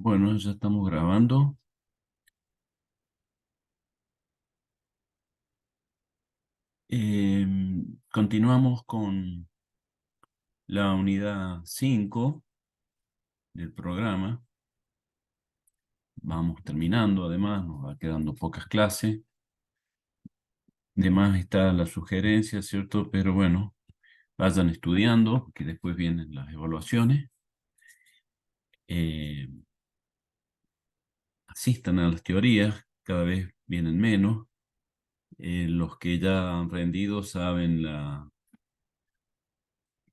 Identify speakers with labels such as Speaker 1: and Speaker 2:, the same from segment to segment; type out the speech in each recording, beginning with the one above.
Speaker 1: Bueno, ya estamos grabando. Continuamos con la unidad 5 del programa. Vamos terminando, además, nos va quedando pocas clases. Además está la sugerencia, ¿cierto? Pero bueno, vayan estudiando, que después vienen las evaluaciones. Eh, Asistan a las teorías, cada vez vienen menos. Los que ya han rendido saben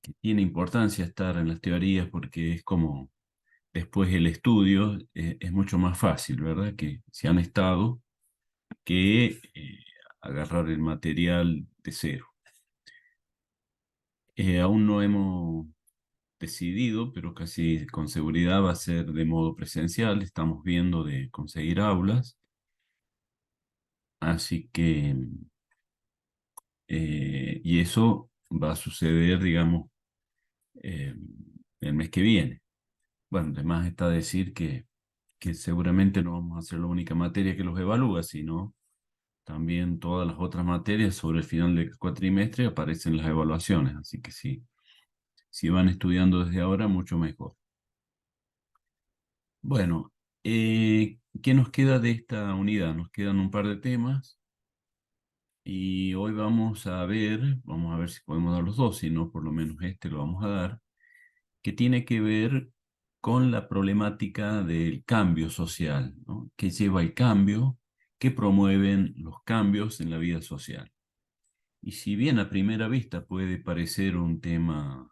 Speaker 1: que tiene importancia estar en las teorías porque es como después el estudio es mucho más fácil, ¿verdad? Que si han estado, que agarrar el material de cero. Aún no hemos decidido, pero casi con seguridad va a ser de modo presencial. Estamos viendo de conseguir aulas. Así que, y eso va a suceder, digamos, eh, el mes que viene. Bueno, además está decir que seguramente no vamos a ser la única materia que los evalúa, sino también todas las otras materias sobre el final del cuatrimestre aparecen las evaluaciones, así que sí, si van estudiando desde ahora, mucho mejor. Bueno, ¿qué nos queda de esta unidad? Nos quedan un par de temas y hoy vamos a ver si podemos dar los dos, si no, por lo menos este lo vamos a dar, que tiene que ver con la problemática del cambio social, ¿no? ¿Qué lleva el cambio? ¿Qué promueven los cambios en la vida social? Y si bien a primera vista puede parecer un tema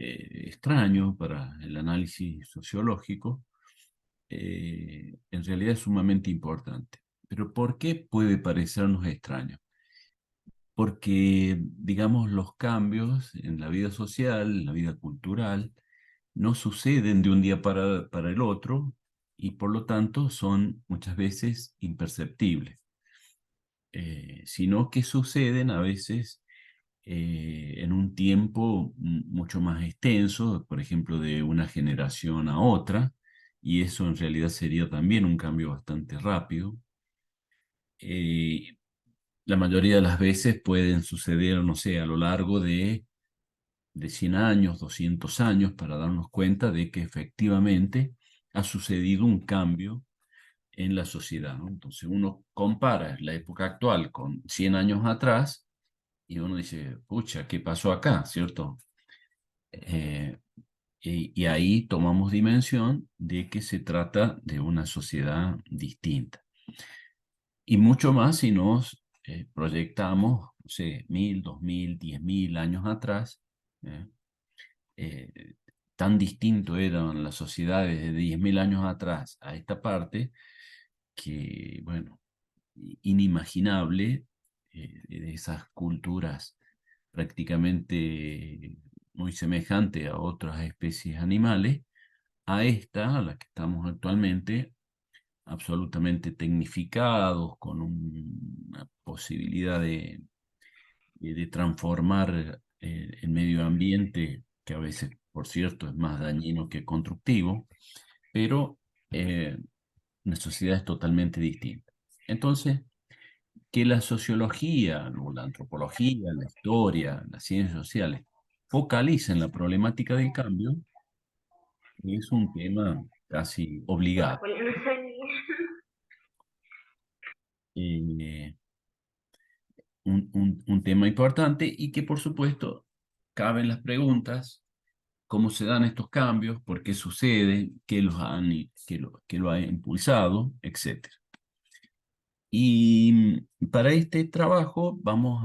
Speaker 1: extraño para el análisis sociológico, en realidad es sumamente importante. Pero ¿por qué puede parecernos extraño? Porque, digamos, los cambios en la vida social, en la vida cultural, no suceden de un día para el otro y por lo tanto son muchas veces imperceptibles, sino que suceden a veces en un tiempo mucho más extenso, por ejemplo, de una generación a otra, y eso en realidad sería también un cambio bastante rápido. Eh, la mayoría de las veces pueden suceder, no sé, a lo largo de 100 años, 200 años, para darnos cuenta de que efectivamente ha sucedido un cambio en la sociedad, ¿no? Entonces uno compara la época actual con 100 años atrás y uno dice, pucha, ¿qué pasó acá? ¿Cierto? Eh, y ahí tomamos dimensión de que se trata de una sociedad distinta. Y mucho más si nos proyectamos, no sé, 1000, 2000, 10.000 años atrás, ¿eh? Eh, tan distinto eran las sociedades de 10.000 años atrás a esta parte que, bueno, inimaginable de esas culturas prácticamente muy semejantes a otras especies animales, a esta, a la que estamos actualmente, absolutamente tecnificados, con una posibilidad de transformar el medio ambiente, que a veces, por cierto, es más dañino que constructivo, pero eh, una sociedad es totalmente distinta. Entonces, que la sociología, o la antropología, la historia, las ciencias sociales focalicen la problemática del cambio es un tema casi obligado. Eh, un tema importante y que por supuesto caben las preguntas, cómo se dan estos cambios, por qué suceden, qué lo ha impulsado, etcétera. Y para este trabajo vamos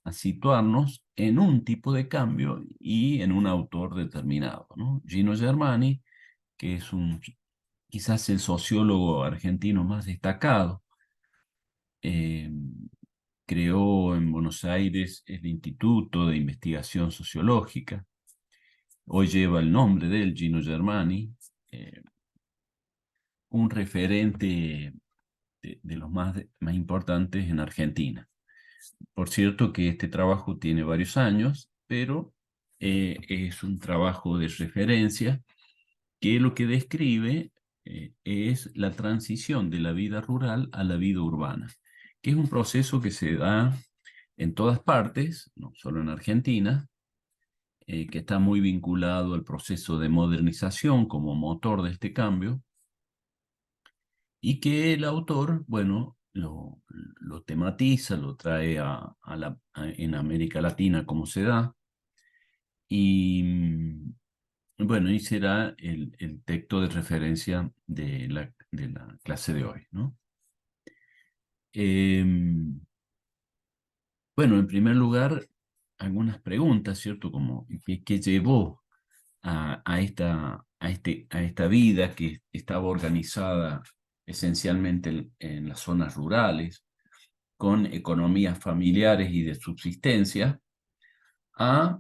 Speaker 1: a situarnos en un tipo de cambio y en un autor determinado, ¿no? Gino Germani, que es quizás el sociólogo argentino más destacado, eh, creó en Buenos Aires el Instituto de Investigación Sociológica. Hoy lleva el nombre de él, Gino Germani, eh, un referente de los más importantes en Argentina. Por cierto que este trabajo tiene varios años, pero es un trabajo de referencia que lo que describe es la transición de la vida rural a la vida urbana, que es un proceso que se da en todas partes, no solo en Argentina, que está muy vinculado al proceso de modernización como motor de este cambio, y que el autor, bueno, lo tematiza, lo trae en América Latina como se da, y bueno, y será el texto de referencia de la clase de hoy, ¿no? Em, bueno, en primer lugar, algunas preguntas, ¿cierto? Como, ¿qué llevó a esta vida que estaba organizada esencialmente en las zonas rurales, con economías familiares y de subsistencia, a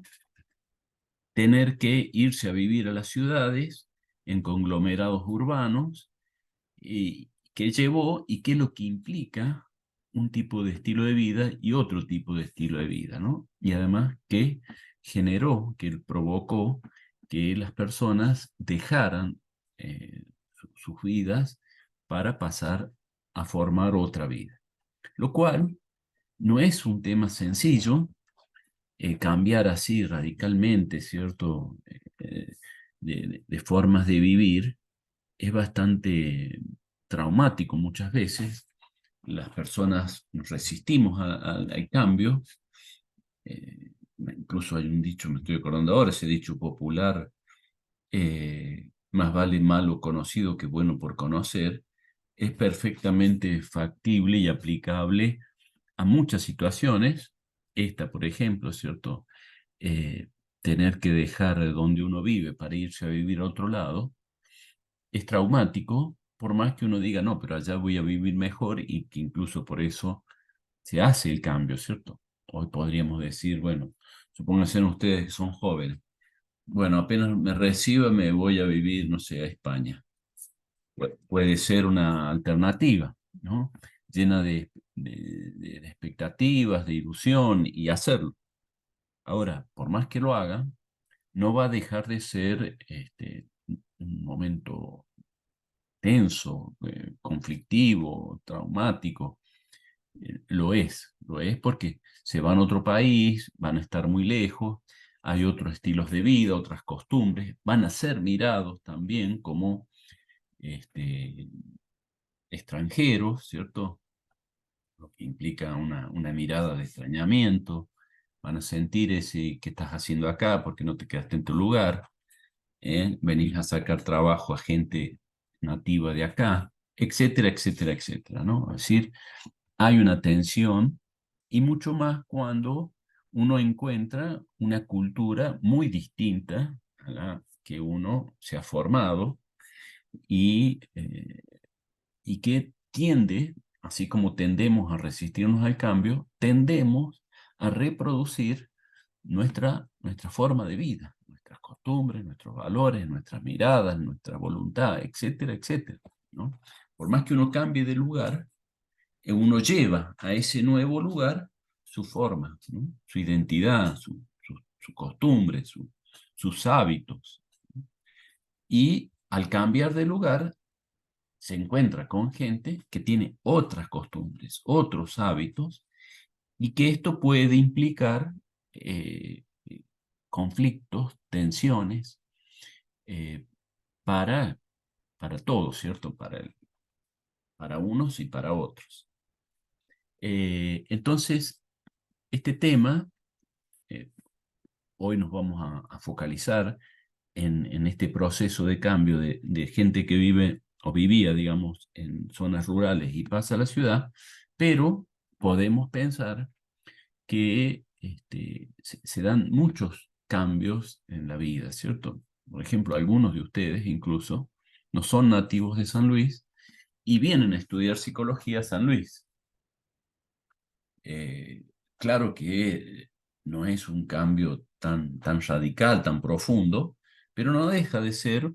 Speaker 1: tener que irse a vivir a las ciudades en conglomerados urbanos, y qué llevó y qué es lo que implica un tipo de estilo de vida y otro tipo de estilo de vida, ¿no? Y además que generó, que provocó que las personas dejaran sus vidas para pasar a formar otra vida, lo cual no es un tema sencillo. Cambiar así radicalmente, ¿cierto? De formas de vivir es bastante traumático muchas veces. Las personas nos resistimos al cambio. Eh, Incluso hay un dicho, me estoy acordando ahora, ese dicho popular, más vale malo conocido que bueno por conocer, es perfectamente factible y aplicable a muchas situaciones. Esta, por ejemplo, ¿cierto? Eh, Tener que dejar donde uno vive para irse a vivir a otro lado es traumático, por más que uno diga, no, pero allá voy a vivir mejor, y que incluso por eso se hace el cambio, ¿cierto? Hoy podríamos decir, bueno, supónganse ustedes que son jóvenes. Bueno, apenas me reciba me voy a vivir, no sé, a España. Puede ser una alternativa, ¿no? Llena de expectativas, de ilusión, y hacerlo. Ahora, por más que lo haga, no va a dejar de ser un momento tenso, conflictivo, traumático. Lo es porque se van a otro país, van a estar muy lejos, hay otros estilos de vida, otras costumbres, van a ser mirados también como este, extranjeros, ¿cierto? Lo que implica una mirada de extrañamiento, van a sentir ese, ¿qué estás haciendo acá? ¿Por qué no te quedaste en tu lugar? Venís a sacar trabajo a gente nativa de acá, etcétera, etcétera, etcétera, ¿no? Es decir, hay una tensión, y mucho más cuando uno encuentra una cultura muy distinta a la que uno se ha formado, y que tiende, así como tendemos a resistirnos al cambio, tendemos a reproducir nuestra forma de vida, nuestras costumbres, nuestros valores, nuestras miradas, nuestra voluntad, etcétera, etcétera, ¿no? Por más que uno cambie de lugar, uno lleva a ese nuevo lugar su forma, ¿no? Su identidad, su costumbre, sus hábitos. Y al cambiar de lugar, se encuentra con gente que tiene otras costumbres, otros hábitos, y que esto puede implicar conflictos, tensiones, eh, para, para todos, ¿cierto? Para unos y para otros. Entonces, este tema, eh, hoy nos vamos a focalizar en este proceso de cambio de gente que vive o vivía, digamos, en zonas rurales y pasa a la ciudad, pero podemos pensar que se dan muchos cambios en la vida, ¿cierto? Por ejemplo, algunos de ustedes incluso no son nativos de San Luis y vienen a estudiar psicología a San Luis. Eh, claro que no es un cambio tan radical, tan profundo, pero no deja de ser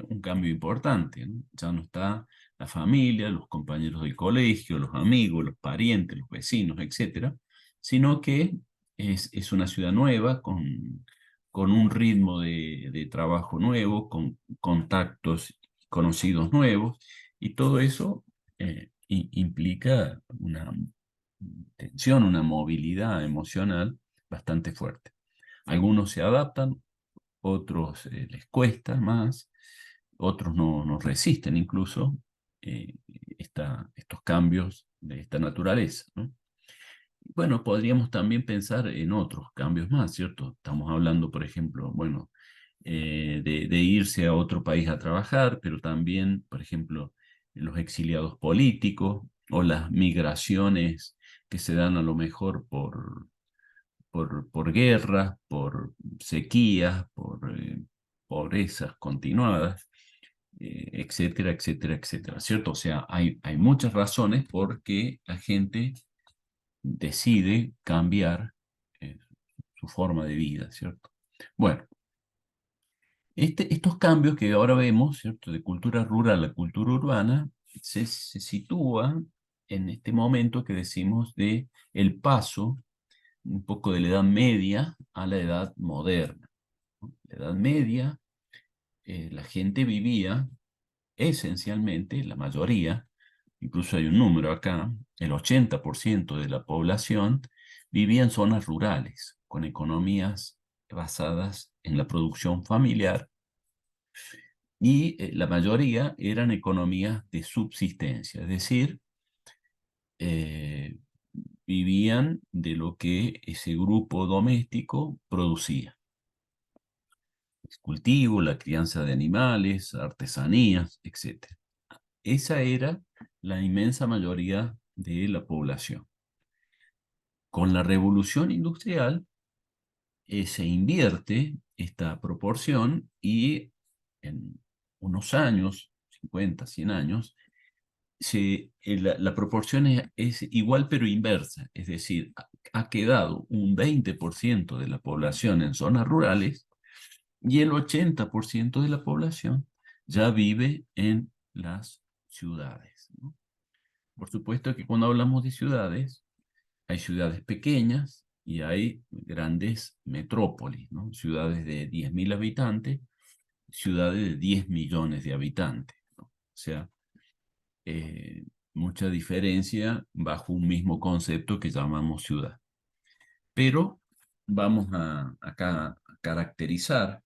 Speaker 1: un cambio importante, ¿no? Ya no está la familia, los compañeros del colegio, los amigos, los parientes, los vecinos, etcétera, sino que es una ciudad nueva con un ritmo de trabajo nuevo, con contactos conocidos nuevos, y todo eso implica una tensión, una movilidad emocional bastante fuerte. Algunos se adaptan, otros les cuesta más, otros no resisten incluso eh, estos cambios de esta naturaleza, ¿no? Bueno, podríamos también pensar en otros cambios más, ¿cierto? Estamos hablando, por ejemplo, bueno, de irse a otro país a trabajar, pero también, por ejemplo, los exiliados políticos o las migraciones que se dan a lo mejor por guerras, por sequías, por pobrezas continuadas, etcétera, etcétera, etcétera, ¿cierto? O sea, hay muchas razones por qué la gente decide cambiar eh, su forma de vida, ¿cierto? Bueno, estos cambios que ahora vemos, ¿cierto? De cultura rural a cultura urbana, se sitúa en este momento que decimos de el paso un poco de la Edad Media a la Edad Moderna, ¿no? La Edad Media, la gente vivía esencialmente, la mayoría, incluso hay un número acá, el 80% de la población vivía en zonas rurales, con economías basadas en la producción familiar, y la mayoría eran economías de subsistencia, es decir, eh, vivían de lo que ese grupo doméstico producía. El cultivo, la crianza de animales, artesanías, etc. Esa era la inmensa mayoría de la población. Con la revolución industrial se invierte esta proporción y en unos años, 50, 100 años, la proporción es igual pero inversa, es decir, ha quedado un 20% de la población en zonas rurales y el 80% de la población ya vive en las ciudades, ¿no? Por supuesto que cuando hablamos de ciudades, hay ciudades pequeñas y hay grandes metrópolis, ¿no? Ciudades de 10.000 habitantes, ciudades de 10 millones de habitantes, ¿no? O sea, eh, mucha diferencia bajo un mismo concepto que llamamos ciudad. Pero vamos a caracterizar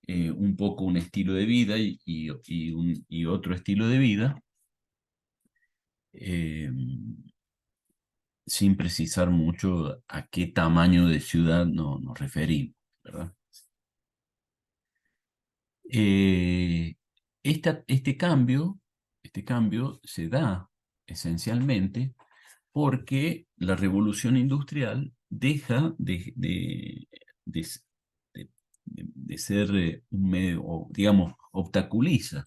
Speaker 1: un poco un estilo de vida y otro estilo de vida, eh, sin precisar mucho a qué tamaño de ciudad nos referimos, ¿verdad? Eh, este cambio se da esencialmente porque la revolución industrial deja de, de ser un medio, o, digamos, obstaculiza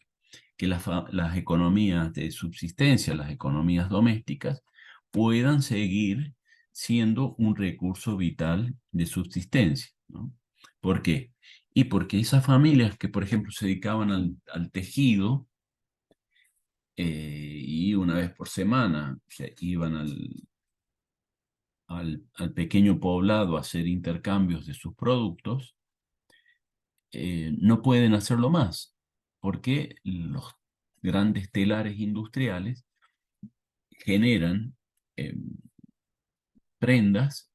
Speaker 1: que las economías de subsistencia, las economías domésticas, puedan seguir siendo un recurso vital de subsistencia, ¿no? ¿Por qué? Y porque esas familias que, por ejemplo, se dedicaban al tejido y una vez por semana se iban al pequeño poblado a hacer intercambios de sus productos, no pueden hacerlo más, porque los grandes telares industriales generan eh, prendas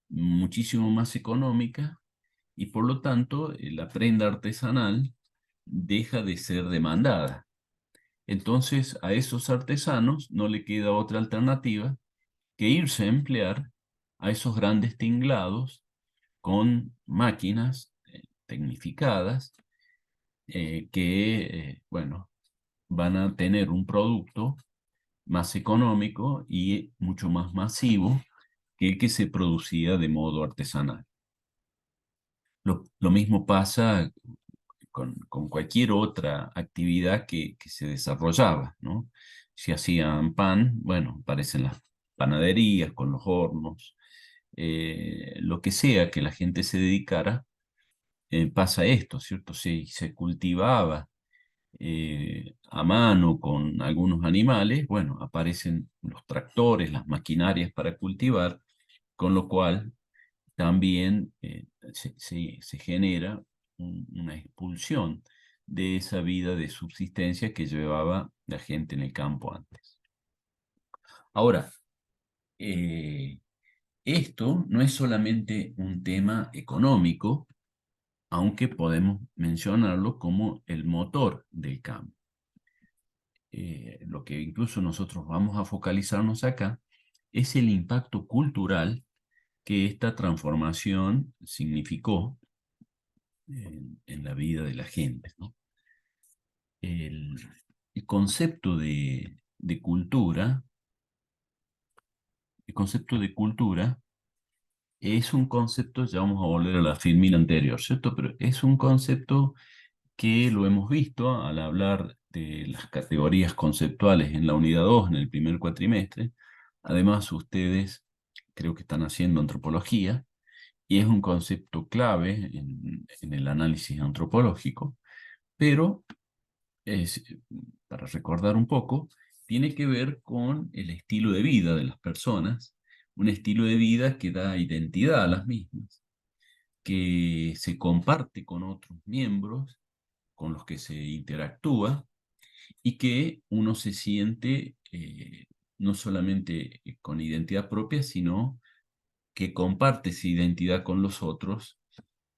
Speaker 1: muchísimo más económicas y por lo tanto la prenda artesanal deja de ser demandada. Entonces a esos artesanos no le queda otra alternativa que irse a emplear a esos grandes tinglados con máquinas tecnificadas bueno, van a tener un producto más económico y mucho más masivo que el que se producía de modo artesanal. Lo mismo pasa con cualquier otra actividad que se desarrollaba, ¿no? Si hacían pan, bueno, aparecen las panaderías con los hornos, lo que sea que la gente se dedicara, pasa esto, ¿cierto? Se cultivaba a mano con algunos animales, bueno, aparecen los tractores, las maquinarias para cultivar, con lo cual también se genera una expulsión de esa vida de subsistencia que llevaba la gente en el campo antes. Ahora, eh, esto no es solamente un tema económico, aunque podemos mencionarlo como el motor del cambio. Lo que incluso nosotros vamos a focalizarnos acá es el impacto cultural que esta transformación significó en la vida de la gente, ¿no? El, el concepto de cultura, el concepto de cultura es un concepto, ya vamos a volver a la filmina anterior, ¿cierto? Pero es un concepto que lo hemos visto al hablar de las categorías conceptuales en la unidad 2, en el primer cuatrimestre. Además, ustedes creo que están haciendo antropología y es un concepto clave en el análisis antropológico, pero es, para recordar un poco, tiene que ver con el estilo de vida de las personas, un estilo de vida que da identidad a las mismas, que se comparte con otros miembros, con los que se interactúa y que uno se siente no solamente con identidad propia, sino que comparte esa identidad con los otros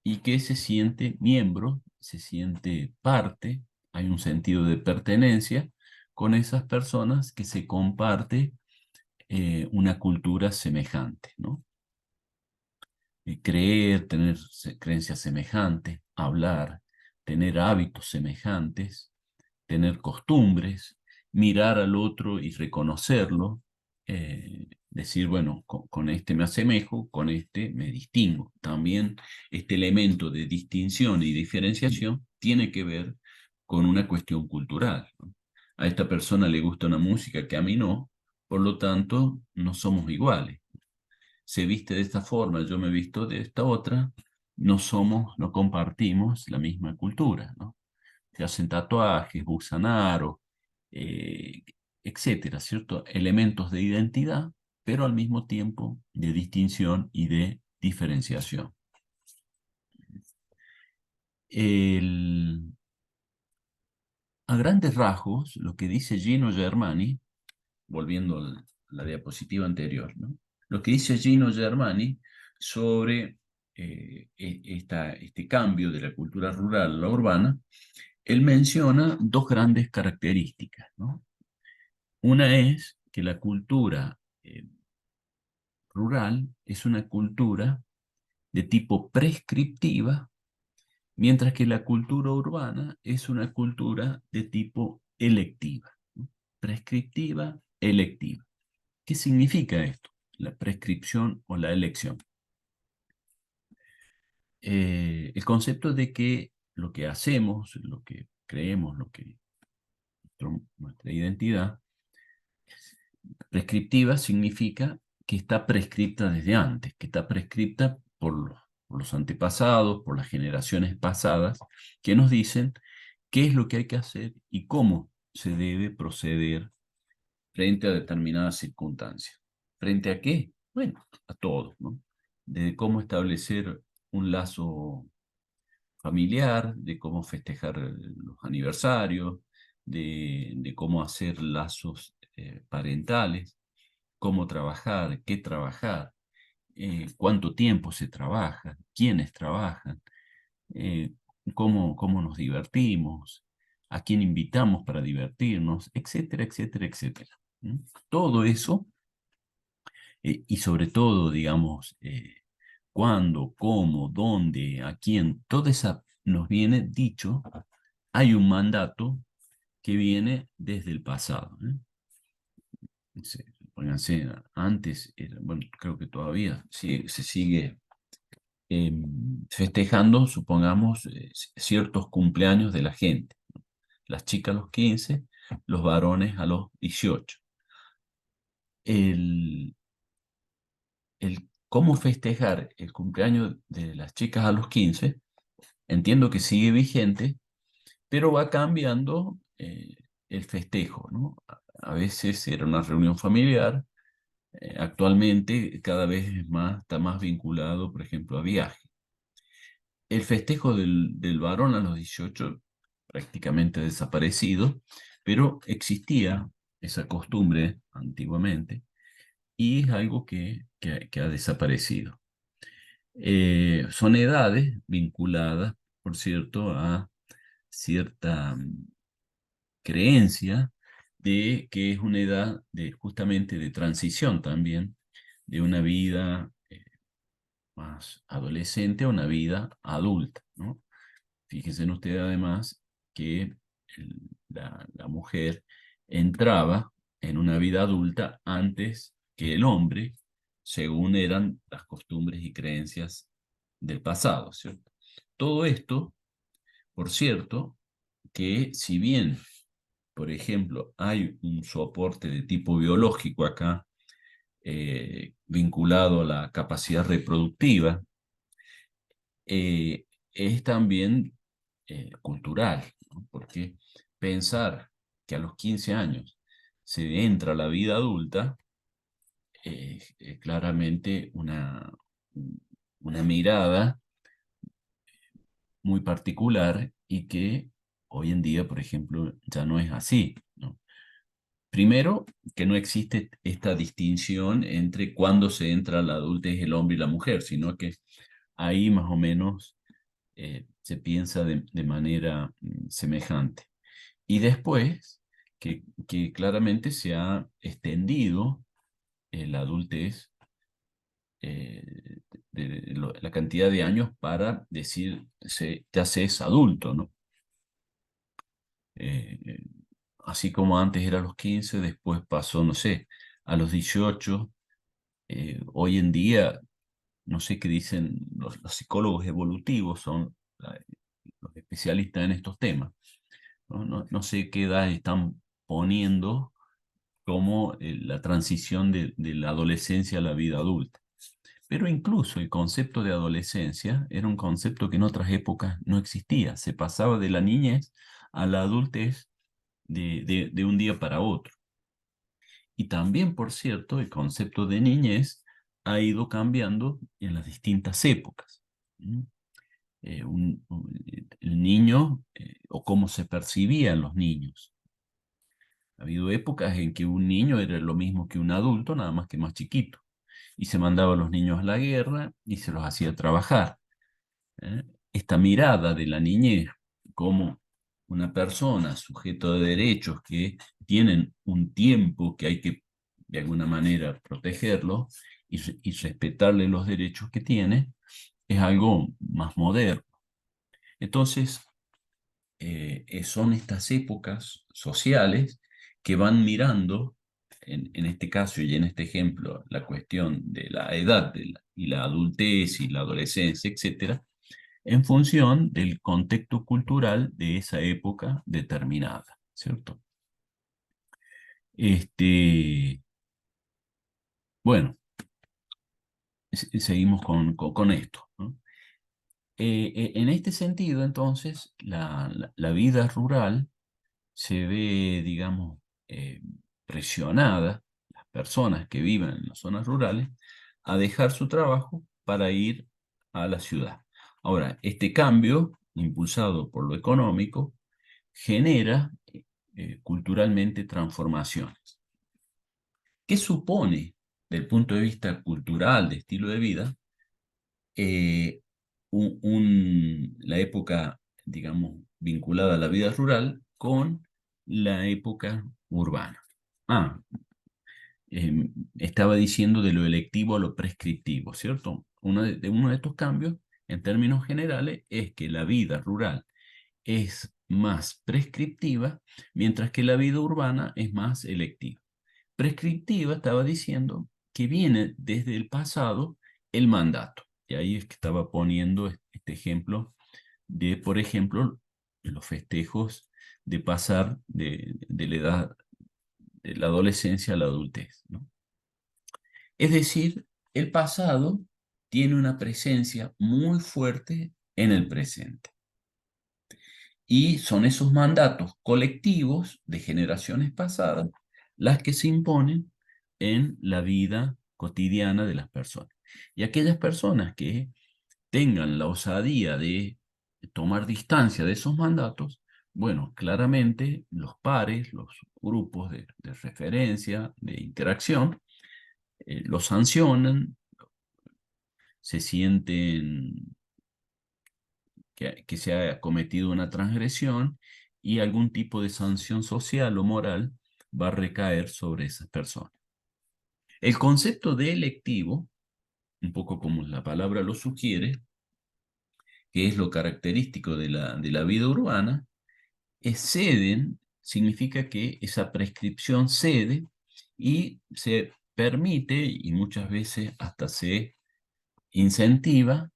Speaker 1: y que se siente miembro, se siente parte, hay un sentido de pertenencia con esas personas que se comparte una cultura semejante, ¿no? Creer, tener creencias semejantes, hablar, tener hábitos semejantes, tener costumbres, mirar al otro y reconocerlo, decir, bueno, con este me asemejo, con este me distingo. También este elemento de distinción y diferenciación tiene que ver con una cuestión cultural, ¿no? A esta persona le gusta una música que a mí no, por lo tanto, no somos iguales. Se viste de esta forma, yo me visto de esta otra, no somos, no compartimos la misma cultura, ¿no? Se hacen tatuajes, usan aro, eh, etcétera, ¿cierto? Elementos de identidad, pero al mismo tiempo de distinción y de diferenciación. El- a grandes rasgos, lo que dice Gino Germani, volviendo a la diapositiva anterior, ¿no? Lo que dice Gino Germani sobre este cambio de la cultura rural a la urbana, él menciona dos grandes características, ¿no? Una es que la cultura rural es una cultura de tipo prescriptiva, mientras que la cultura urbana es una cultura de tipo electiva, ¿no? Prescriptiva, electiva. ¿Qué significa esto? La prescripción o la elección. El concepto de que lo que hacemos, lo que creemos, nuestra identidad prescriptiva significa que está prescripta desde antes, que está prescripta por los antepasados, por las generaciones pasadas, que nos dicen qué es lo que hay que hacer y cómo se debe proceder frente a determinadas circunstancias. ¿Frente a qué? Bueno, a todo, ¿no? De cómo establecer un lazo familiar, de cómo festejar los aniversarios, de cómo hacer lazos parentales, cómo trabajar, qué trabajar, cuánto tiempo se trabaja, quiénes trabajan, eh, cómo nos divertimos, a quién invitamos para divertirnos, etcétera, etcétera, etcétera. ¿Mm? Todo eso, y sobre todo, digamos, cuándo, cómo, dónde, a quién, todo eso nos viene dicho, hay un mandato que viene desde el pasado, ¿eh? Pónganse, antes, bueno, creo que todavía se sigue festejando, supongamos, ciertos cumpleaños de la gente. Las chicas a los 15, los varones a los 18. El, el cómo festejar el cumpleaños de las chicas a los 15, entiendo que sigue vigente, pero va cambiando el festejo, ¿no? A veces era una reunión familiar, Actualmente cada vez es más, está más vinculado, por ejemplo, a viajes. El festejo del varón a los 18 prácticamente ha desaparecido, pero existía esa costumbre antiguamente y es algo que ha desaparecido. Son edades vinculadas, por cierto, a cierta creencia de que es una edad de, justamente de transición también, de una vida más adolescente a una vida adulta, ¿no? Fíjense en usted además que la mujer entraba en una vida adulta antes que el hombre, según eran las costumbres y creencias del pasado, ¿cierto? Todo esto, por cierto, que si bien, por ejemplo, hay un soporte de tipo biológico acá, vinculado a la capacidad reproductiva, es también cultural, ¿no? Porque pensar que a los 15 años se entra a la vida adulta es claramente una mirada muy particular y que hoy en día, por ejemplo, ya no es así, ¿no? Primero, que no existe esta distinción entre cuándo se entra a la adultez el hombre y la mujer, sino que ahí más o menos se piensa de manera semejante. Y después, que claramente se ha extendido la adultez, la cantidad de años para decir, ya se es adulto, ¿no? Eh, eh, Así como antes era a los 15, después pasó, no sé, a los 18. Hoy en día, no sé qué dicen los psicólogos evolutivos, son los especialistas en estos temas. No sé qué edad están poniendo como la transición de la adolescencia a la vida adulta. Pero incluso el concepto de adolescencia era un concepto que en otras épocas no existía. Se pasaba de la niñez a la adultez de un día para otro. Y también, por cierto, el concepto de niñez ha ido cambiando en las distintas épocas. ¿Mm? El niño, o cómo se percibían los niños. Ha habido épocas en que un niño era lo mismo que un adulto, nada más que más chiquito. Y se mandaba a los niños a la guerra y se los hacía trabajar. ¿Eh? Esta mirada de la niñez como una persona sujeto de derechos que tienen un tiempo que hay que de alguna manera protegerlo y respetarle los derechos que tiene, es algo más moderno. Entonces, son estas épocas sociales que van mirando, en este caso y en este ejemplo, la cuestión de la edad y la adultez y la adolescencia, etcétera, en función del contexto cultural de esa época determinada, ¿cierto? Este, bueno, seguimos con esto, ¿no? En este sentido, entonces, la vida rural se ve, digamos, eh, presionada, las personas que viven en las zonas rurales, a dejar su trabajo para ir a la ciudad. Ahora, este cambio, impulsado por lo económico, genera culturalmente transformaciones. ¿Qué supone, desde el punto de vista cultural, de estilo de vida, eh, la época, digamos, vinculada a la vida rural con la época urbana? Ah, Estaba diciendo de lo electivo a lo prescriptivo, ¿cierto? Uno de estos cambios, en términos generales, es que la vida rural es más prescriptiva, mientras que la vida urbana es más electiva. Prescriptiva, estaba diciendo, que viene desde el pasado el mandato. Y ahí es que estaba poniendo este ejemplo de, por ejemplo, los festejos de pasar de la edad de la adolescencia a la adultez, ¿no? Es decir, el pasado tiene una presencia muy fuerte en el presente. Y son esos mandatos colectivos de generaciones pasadas las que se imponen en la vida cotidiana de las personas. Y aquellas personas que tengan la osadía de tomar distancia de esos mandatos, bueno, claramente los pares, los grupos de referencia, de interacción, los sancionan, se sienten que se ha cometido una transgresión y algún tipo de sanción social o moral va a recaer sobre esas personas. El concepto de electivo, un poco como la palabra lo sugiere, que es lo característico de la vida urbana, ceden, significa que esa prescripción cede y se permite, y muchas veces hasta se incentiva,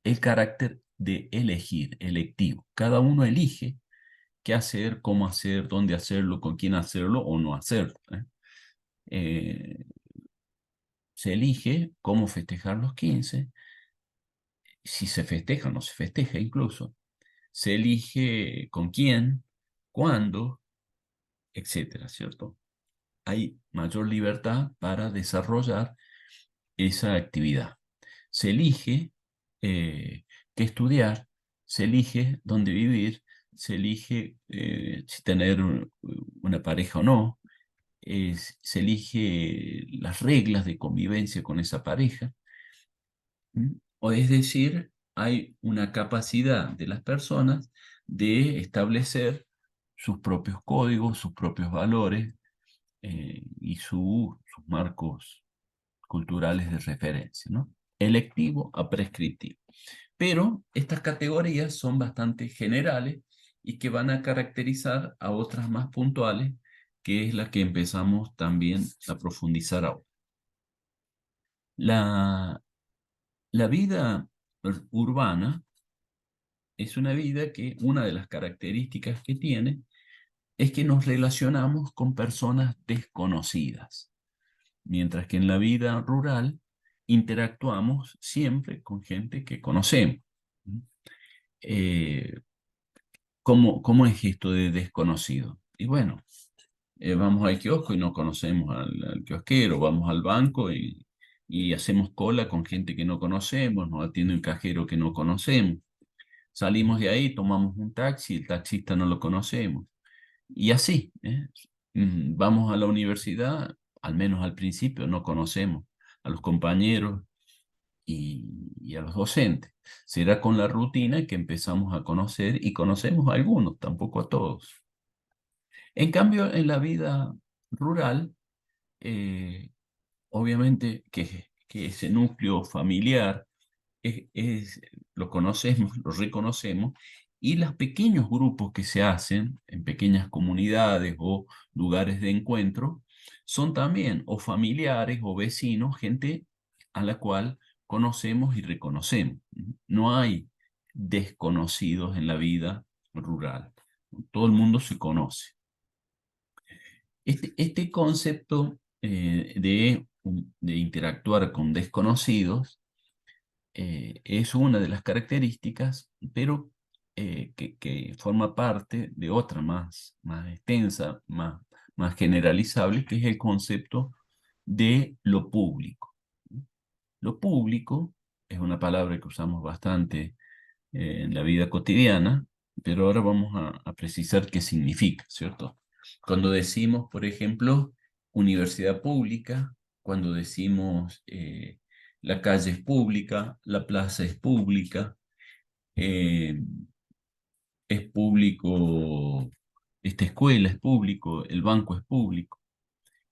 Speaker 1: el carácter de elegir, electivo. Cada uno elige qué hacer, cómo hacer, dónde hacerlo, con quién hacerlo o no hacerlo. Se elige cómo festejar los 15, si se festeja o no se festeja incluso. Se elige con quién, cuándo, etcétera, ¿cierto? Hay mayor libertad para desarrollar esa actividad. Se elige qué estudiar, se elige dónde vivir, se elige si tener una pareja o no, se elige las reglas de convivencia con esa pareja. O es decir, hay una capacidad de las personas de establecer sus propios códigos, sus propios valores y sus marcos culturales de referencia, ¿no? Electivo a prescriptivo. Pero estas categorías son bastante generales y que van a caracterizar a otras más puntuales, que es la que empezamos también a profundizar ahora. La vida urbana es una vida que una de las características que tiene es que nos relacionamos con personas desconocidas, mientras que en la vida rural interactuamos siempre con gente que conocemos. Eh, ¿Cómo es esto de desconocido? Y bueno, vamos al kiosco y no conocemos al kiosquero, vamos al banco y hacemos cola con gente que no conocemos, nos atiende un cajero que no conocemos. Salimos de ahí, tomamos un taxi, el taxista no lo conocemos. Y así, ¿eh? Vamos a la universidad, al menos al principio no conocemos a los compañeros y a los docentes. Será con la rutina que empezamos a conocer y conocemos a algunos, tampoco a todos. En cambio, en la vida rural, eh, obviamente que ese núcleo familiar lo conocemos, lo reconocemos, y los pequeños grupos que se hacen en pequeñas comunidades o lugares de encuentro son también o familiares o vecinos, gente a la cual conocemos y reconocemos. No hay desconocidos en la vida rural. Todo el mundo se conoce. Este concepto de interactuar con desconocidos es una de las características, pero que forma parte de otra más extensa, más generalizable, que es el concepto de lo público. Lo público es una palabra que usamos bastante en la vida cotidiana, pero ahora vamos a precisar qué significa, ¿cierto? Cuando decimos, por ejemplo, universidad pública, cuando decimos la calle es pública, la plaza eh, es público, esta escuela es público, el banco es público.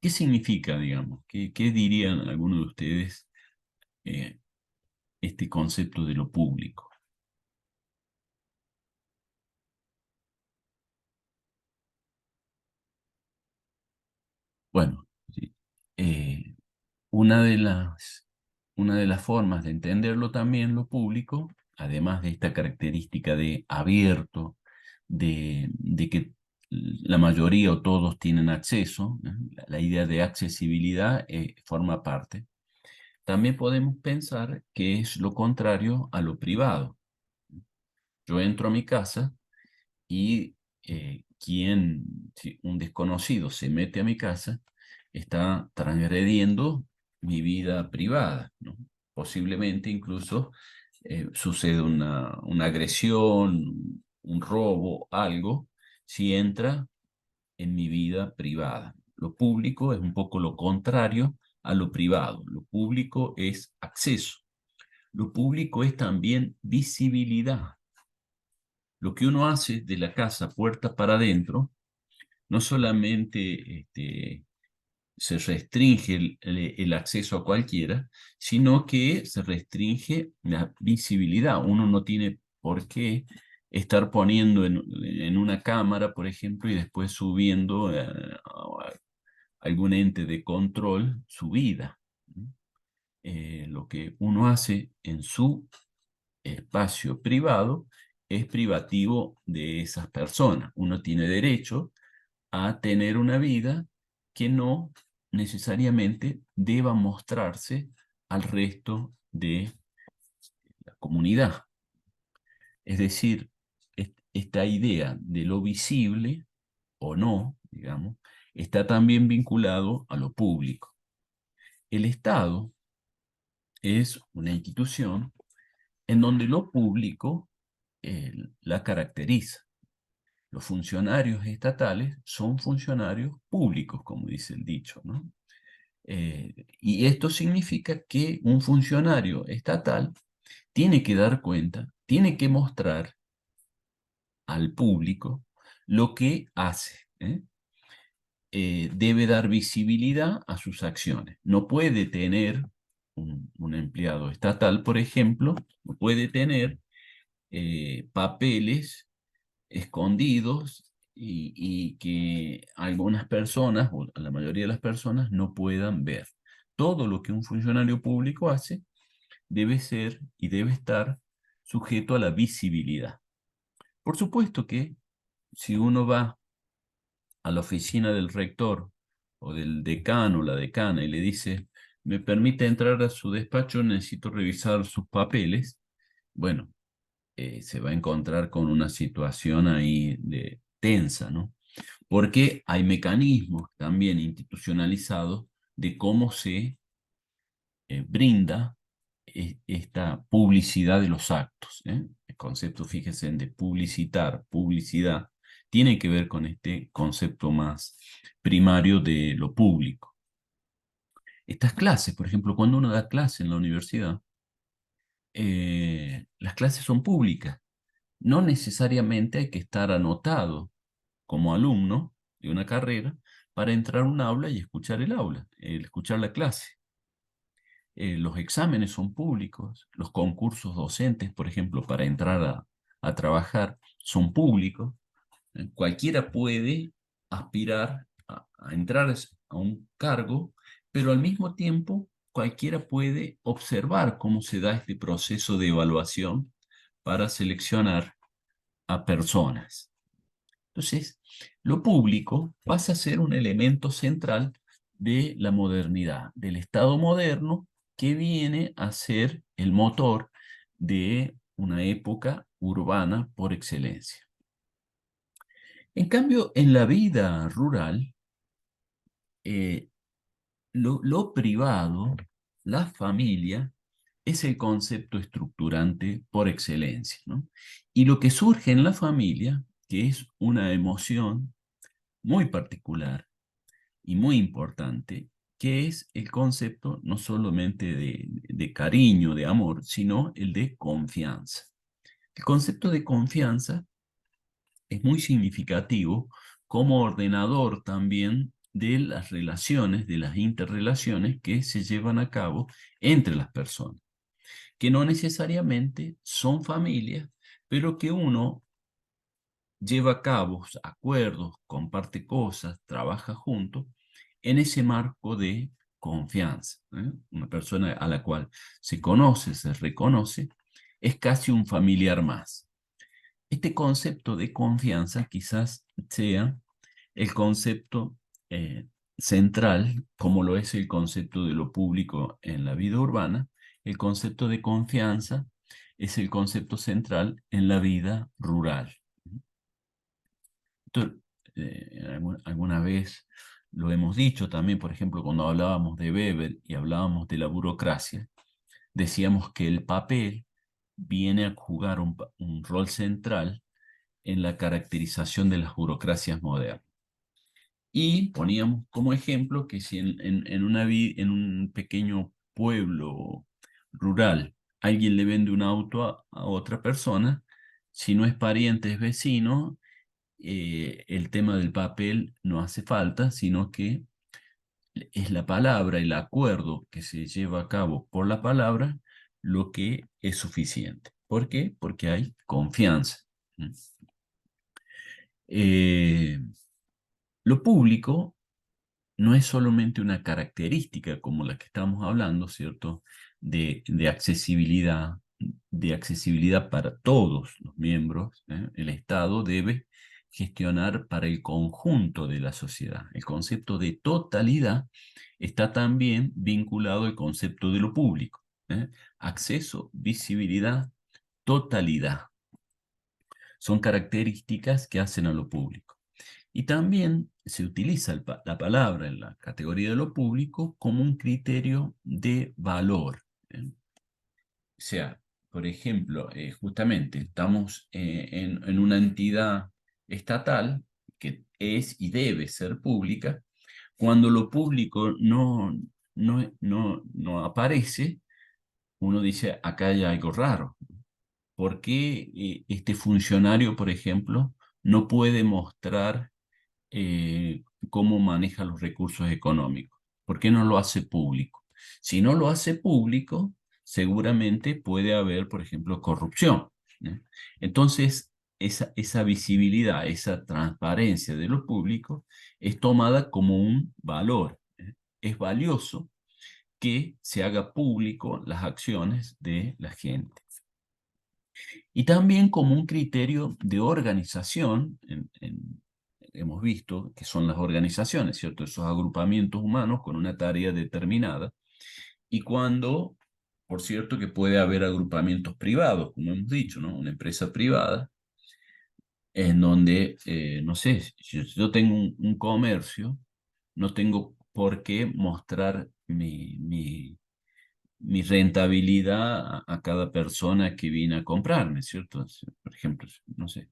Speaker 1: ¿Qué significa, digamos? ¿Qué dirían algunos de ustedes eh, este concepto de lo público? Bueno, sí. Eh, Una una de las formas de entenderlo también, lo público, además de esta característica de abierto, de que la mayoría o todos tienen acceso, ¿no? La idea de accesibilidad forma parte. También podemos pensar que es lo contrario a lo privado. Yo entro a mi casa y si un desconocido se mete a mi casa, está transgrediendo mi vida privada, ¿no? Posiblemente incluso sucede una agresión, un robo, algo, si entra en mi vida privada. Lo público es un poco lo contrario a lo privado. Lo público es acceso. Lo público es también visibilidad. Lo que uno hace de la casa puerta para adentro, no solamente se restringe el acceso a cualquiera, sino que se restringe la visibilidad. Uno no tiene por qué estar poniendo en una cámara, por ejemplo, y después subiendo a algún ente de control su vida. Lo que uno hace en su espacio privado es privativo de esas personas. Uno tiene derecho a tener una vida que no necesariamente deba mostrarse al resto de la comunidad. Es decir, esta idea de lo visible o no, digamos, está también vinculado a lo público. El Estado es una institución en donde lo público la caracteriza. Los funcionarios estatales son funcionarios públicos, como dice el dicho, ¿no? Y esto significa que un funcionario estatal tiene que dar cuenta, tiene que mostrar al público lo que hace, ¿eh? Debe dar visibilidad a sus acciones. No puede tener un empleado estatal, por ejemplo, no puede tener papeles escondidos y que algunas personas, o la mayoría de las personas, no puedan ver. Todo lo que un funcionario público hace debe ser y debe estar sujeto a la visibilidad. Por supuesto que si uno va a la oficina del rector o del decano o la decana y le dice, me permite entrar a su despacho, necesito revisar sus papeles, bueno, se va a encontrar con una situación ahí tensa, ¿no? Porque hay mecanismos también institucionalizados de cómo se brinda esta publicidad de los actos, ¿eh? El concepto, fíjense, de publicitar, publicidad, tiene que ver con este concepto más primario de lo público. Estas clases, por ejemplo, cuando uno da clase en la universidad, las clases son públicas. No necesariamente hay que estar anotado como alumno de una carrera para entrar a un aula y escuchar el aula, escuchar la clase. Los exámenes son públicos, los concursos docentes, por ejemplo, para entrar a trabajar, son públicos. Cualquiera puede aspirar a entrar a un cargo, pero al mismo tiempo cualquiera puede observar cómo se da este proceso de evaluación para seleccionar a personas. Entonces, lo público pasa a ser un elemento central de la modernidad, del Estado moderno que viene a ser el motor de una época urbana por excelencia. En cambio, en la vida rural, eh, lo privado, la familia, es el concepto estructurante por excelencia, ¿no? Y lo que surge en la familia, que es una emoción muy particular y muy importante, que es el concepto no solamente de cariño, de amor, sino el de confianza. El concepto de confianza es muy significativo como ordenador también de las relaciones, de las interrelaciones que se llevan a cabo entre las personas, que no necesariamente son familias, pero que uno lleva a cabo acuerdos, comparte cosas, trabaja juntos en ese marco de confianza, ¿eh? Una persona a la cual se conoce, se reconoce, es casi un familiar más. Este concepto de confianza quizás sea el concepto eh, central, como lo es el concepto de lo público en la vida urbana. El concepto de confianza es el concepto central en la vida rural. Esto, alguna vez lo hemos dicho también, por ejemplo, cuando hablábamos de Weber y hablábamos de la burocracia, decíamos que el papel viene a jugar un rol central en la caracterización de las burocracias modernas. Y poníamos como ejemplo que si en un pequeño pueblo rural alguien le vende un auto a otra persona, si no es pariente, es vecino, el tema del papel no hace falta, sino que es la palabra, el acuerdo que se lleva a cabo por la palabra, lo que es suficiente. ¿Por qué? Porque hay confianza. ¿Mm? Eh, lo público no es solamente una característica como la que estamos hablando, ¿cierto? De accesibilidad para todos los miembros, ¿eh? El Estado debe gestionar para el conjunto de la sociedad. El concepto de totalidad está también vinculado al concepto de lo público, ¿eh? Acceso, visibilidad, totalidad. Son características que hacen a lo público. Y también se utiliza la palabra en la categoría de lo público como un criterio de valor. ¿Eh? O sea, por ejemplo, justamente estamos en una entidad estatal que es y debe ser pública. Cuando lo público no aparece, uno dice, acá hay algo raro. ¿Por qué este funcionario, por ejemplo, no puede mostrar cómo maneja los recursos económicos? ¿Por qué no lo hace público? Si no lo hace público, seguramente puede haber, por ejemplo, corrupción, ¿no? Entonces, esa visibilidad, esa transparencia de lo público es tomada como un valor. Es valioso que se haga público las acciones de la gente. Y también como un criterio de organización, hemos visto que son las organizaciones, ¿cierto? Esos agrupamientos humanos con una tarea determinada. Y cuando, por cierto, que puede haber agrupamientos privados, como hemos dicho, ¿no? Una empresa privada en donde, no sé, si yo tengo un comercio, no tengo por qué mostrar mi rentabilidad a cada persona que viene a comprarme, ¿cierto? Por ejemplo, no sé,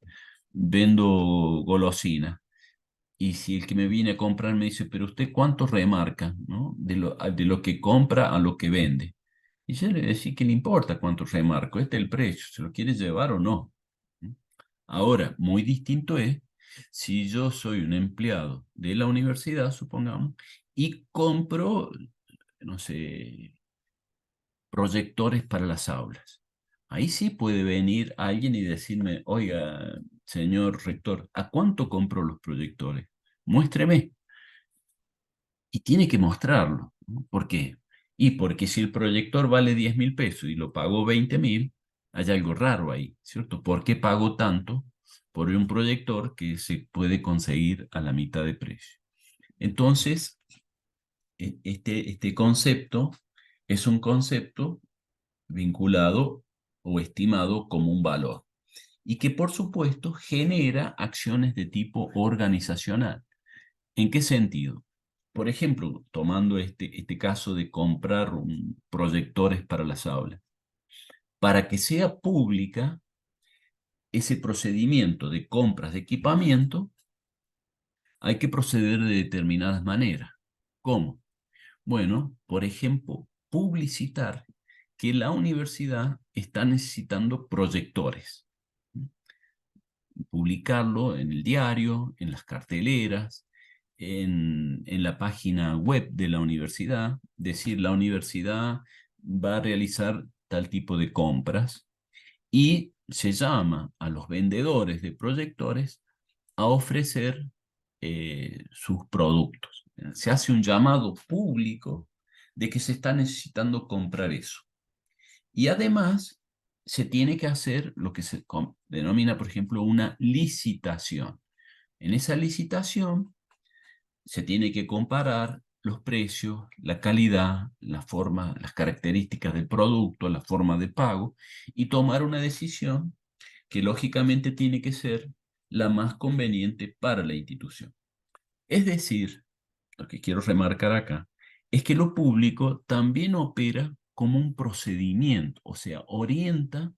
Speaker 1: vendo golosina. Y si el que me viene a comprar me dice, pero usted cuánto remarca, ¿no? De lo que compra a lo que vende. Y yo le decía que le importa cuánto remarco, este es el precio, ¿se lo quiere llevar o no? ¿Mm? Ahora, muy distinto es si yo soy un empleado de la universidad, supongamos, y compro, no sé, proyectores para las aulas. Ahí sí puede venir alguien y decirme, oiga, señor rector, ¿a cuánto compro los proyectores? Muéstreme. Y tiene que mostrarlo, ¿no? ¿Por qué? Y porque si el proyector vale 10.000 pesos y lo pago 20.000, hay algo raro ahí, ¿cierto? ¿Por qué pago tanto por un proyector que se puede conseguir a la mitad de precio? Entonces, este concepto es un concepto vinculado o estimado como un valor y que por supuesto genera acciones de tipo organizacional. ¿En qué sentido? Por ejemplo, tomando este caso de comprar proyectores para las aulas. Para que sea pública ese procedimiento de compras de equipamiento, hay que proceder de determinadas maneras. ¿Cómo? Bueno, por ejemplo, publicitar que la universidad está necesitando proyectores. Publicarlo en el diario, en las carteleras, en la página web de la universidad, decir la universidad va a realizar tal tipo de compras y se llama a los vendedores de proyectores a ofrecer sus productos. Se hace un llamado público de que se está necesitando comprar eso. Y además se tiene que hacer lo que se denomina, por ejemplo, una licitación. En esa licitación se tiene que comparar los precios, la calidad, la forma, las características del producto, la forma de pago y tomar una decisión que lógicamente tiene que ser la más conveniente para la institución. Es decir, lo que quiero remarcar acá, es que lo público también opera como un procedimiento, o sea, orienta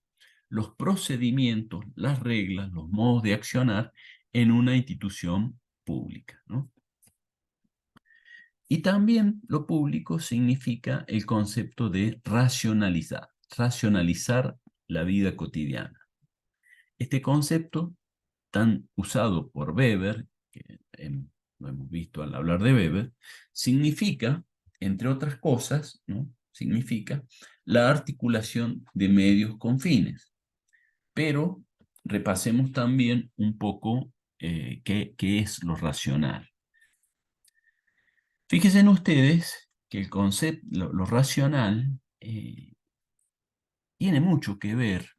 Speaker 1: los procedimientos, las reglas, los modos de accionar en una institución pública, ¿no? Y también lo público significa el concepto de racionalizar la vida cotidiana. Este concepto, tan usado por Weber, que lo hemos visto al hablar de Weber, significa, entre otras cosas, ¿no? Significa la articulación de medios con fines. Pero repasemos también un poco qué es lo racional. Fíjense en ustedes que el concepto, lo racional, tiene mucho que ver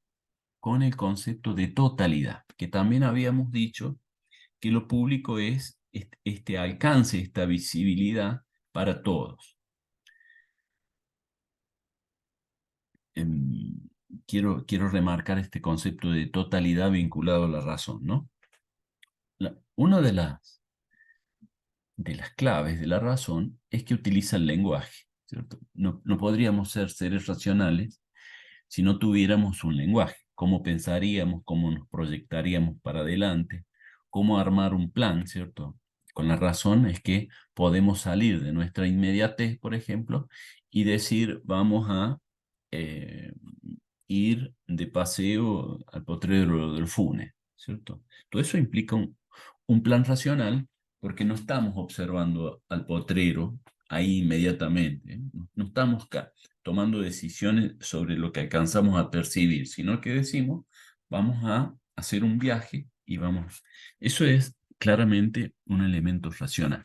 Speaker 1: con el concepto de totalidad, que también habíamos dicho que lo público es este alcance, esta visibilidad para todos. Em, quiero remarcar este concepto de totalidad vinculado a la razón, ¿no? Una de las claves de la razón es que utiliza el lenguaje, ¿cierto? No podríamos ser seres racionales si no tuviéramos un lenguaje. ¿Cómo pensaríamos? ¿Cómo nos proyectaríamos para adelante? ¿Cómo armar un plan, cierto? Con la razón es que podemos salir de nuestra inmediatez, por ejemplo, y decir, vamos a eh, ir de paseo al potrero del Funes, ¿cierto? Todo eso implica un plan racional porque no estamos observando al potrero ahí inmediatamente, ¿eh? No estamos tomando decisiones sobre lo que alcanzamos a percibir, sino que decimos, vamos a hacer un viaje y vamos. Eso es claramente un elemento racional.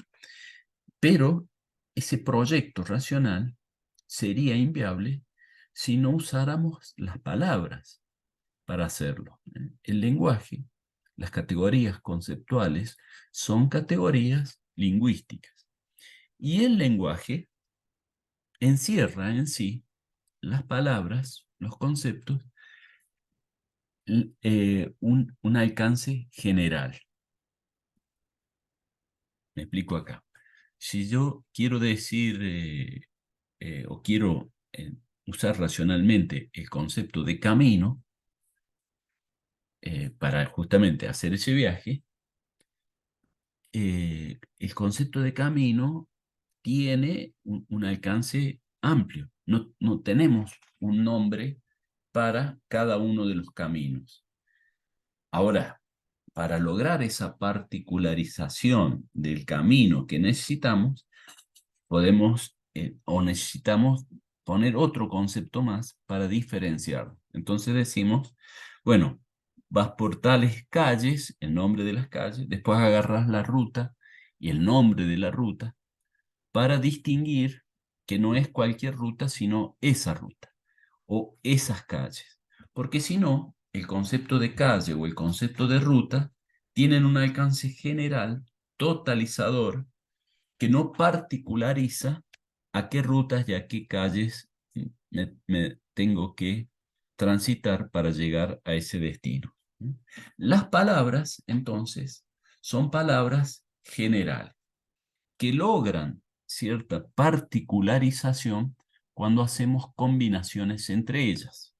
Speaker 1: Pero ese proyecto racional sería inviable si no usáramos las palabras para hacerlo, ¿eh? El lenguaje, las categorías conceptuales, son categorías lingüísticas. Y el lenguaje encierra en sí las palabras, los conceptos, un alcance general. Me explico acá. Si yo quiero decir o quiero usar racionalmente el concepto de camino para justamente hacer ese viaje, el concepto de camino tiene un alcance amplio. No tenemos un nombre para cada uno de los caminos. Ahora, para lograr esa particularización del camino que necesitamos, podemos o necesitamos poner otro concepto más para diferenciarlo. Entonces decimos, bueno, vas por tales calles, el nombre de las calles, después agarras la ruta y el nombre de la ruta para distinguir que no es cualquier ruta, sino esa ruta o esas calles. Porque si no, el concepto de calle o el concepto de ruta tienen un alcance general, totalizador, que no particulariza a qué rutas y a qué calles me tengo que transitar para llegar a ese destino. Las palabras, entonces, son palabras generales que logran cierta particularización cuando hacemos combinaciones entre ellas.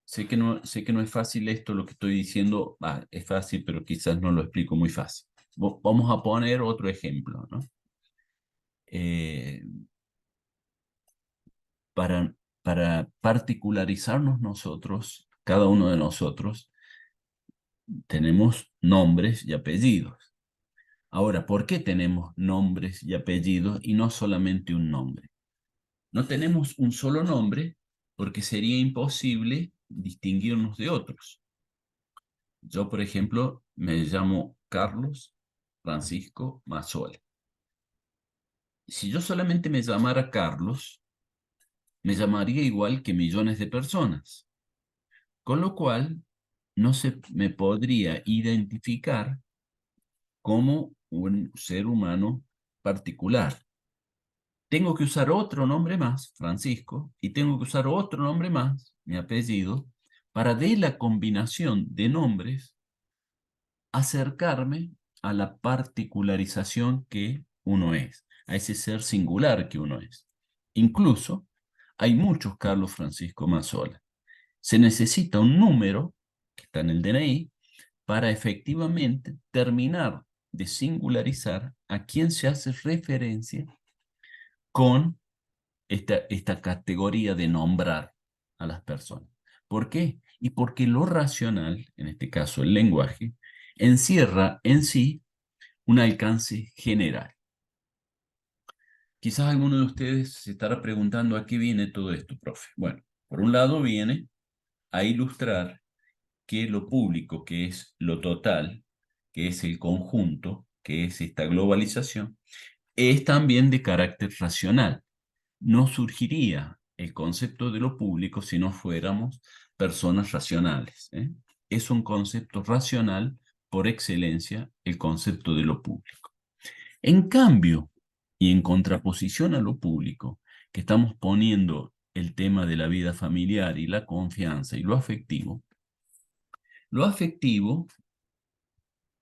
Speaker 1: Sé que no es fácil esto, lo que estoy diciendo, es fácil, pero quizás no lo explico muy fácil. Vamos a poner otro ejemplo, ¿no? Eh, para particularizarnos nosotros, cada uno de nosotros, tenemos nombres y apellidos. Ahora, ¿por qué tenemos nombres y apellidos y no solamente un nombre? No tenemos un solo nombre porque sería imposible distinguirnos de otros. Yo, por ejemplo, me llamo Carlos Francisco Mazzola. Si yo solamente me llamara Carlos, me llamaría igual que millones de personas, con lo cual no se me podría identificar como un ser humano particular. Tengo que usar otro nombre más, Francisco, y tengo que usar otro nombre más, mi apellido, para de la combinación de nombres acercarme a la particularización que uno es, a ese ser singular que uno es. Incluso hay muchos Carlos Francisco Mazzola. Se necesita un número, que está en el DNI, para efectivamente terminar de singularizar a quien se hace referencia con esta categoría de nombrar a las personas. ¿Por qué? Y porque lo racional, en este caso el lenguaje, encierra en sí un alcance general. Quizás alguno de ustedes se estará preguntando a qué viene todo esto, profe. Bueno, por un lado viene a ilustrar que lo público, que es lo total, que es el conjunto, que es esta globalización, es también de carácter racional. No surgiría el concepto de lo público si no fuéramos personas racionales, ¿eh? Es un concepto racional por excelencia el concepto de lo público. En cambio, y en contraposición a lo público, que estamos poniendo el tema de la vida familiar y la confianza y lo afectivo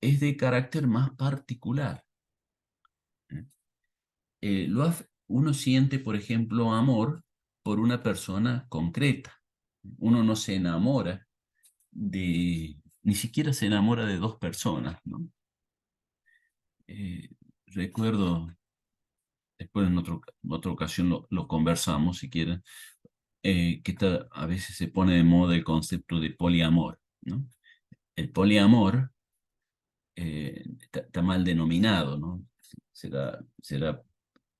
Speaker 1: es de carácter más particular. ¿Eh? Uno siente, por ejemplo, amor por una persona concreta. Uno no se enamora ni siquiera se enamora de dos personas, ¿no? Recuerdo, después en otra ocasión lo conversamos, si quieren, a veces se pone de moda el concepto de poliamor, ¿no? El poliamor está mal denominado, ¿no? Será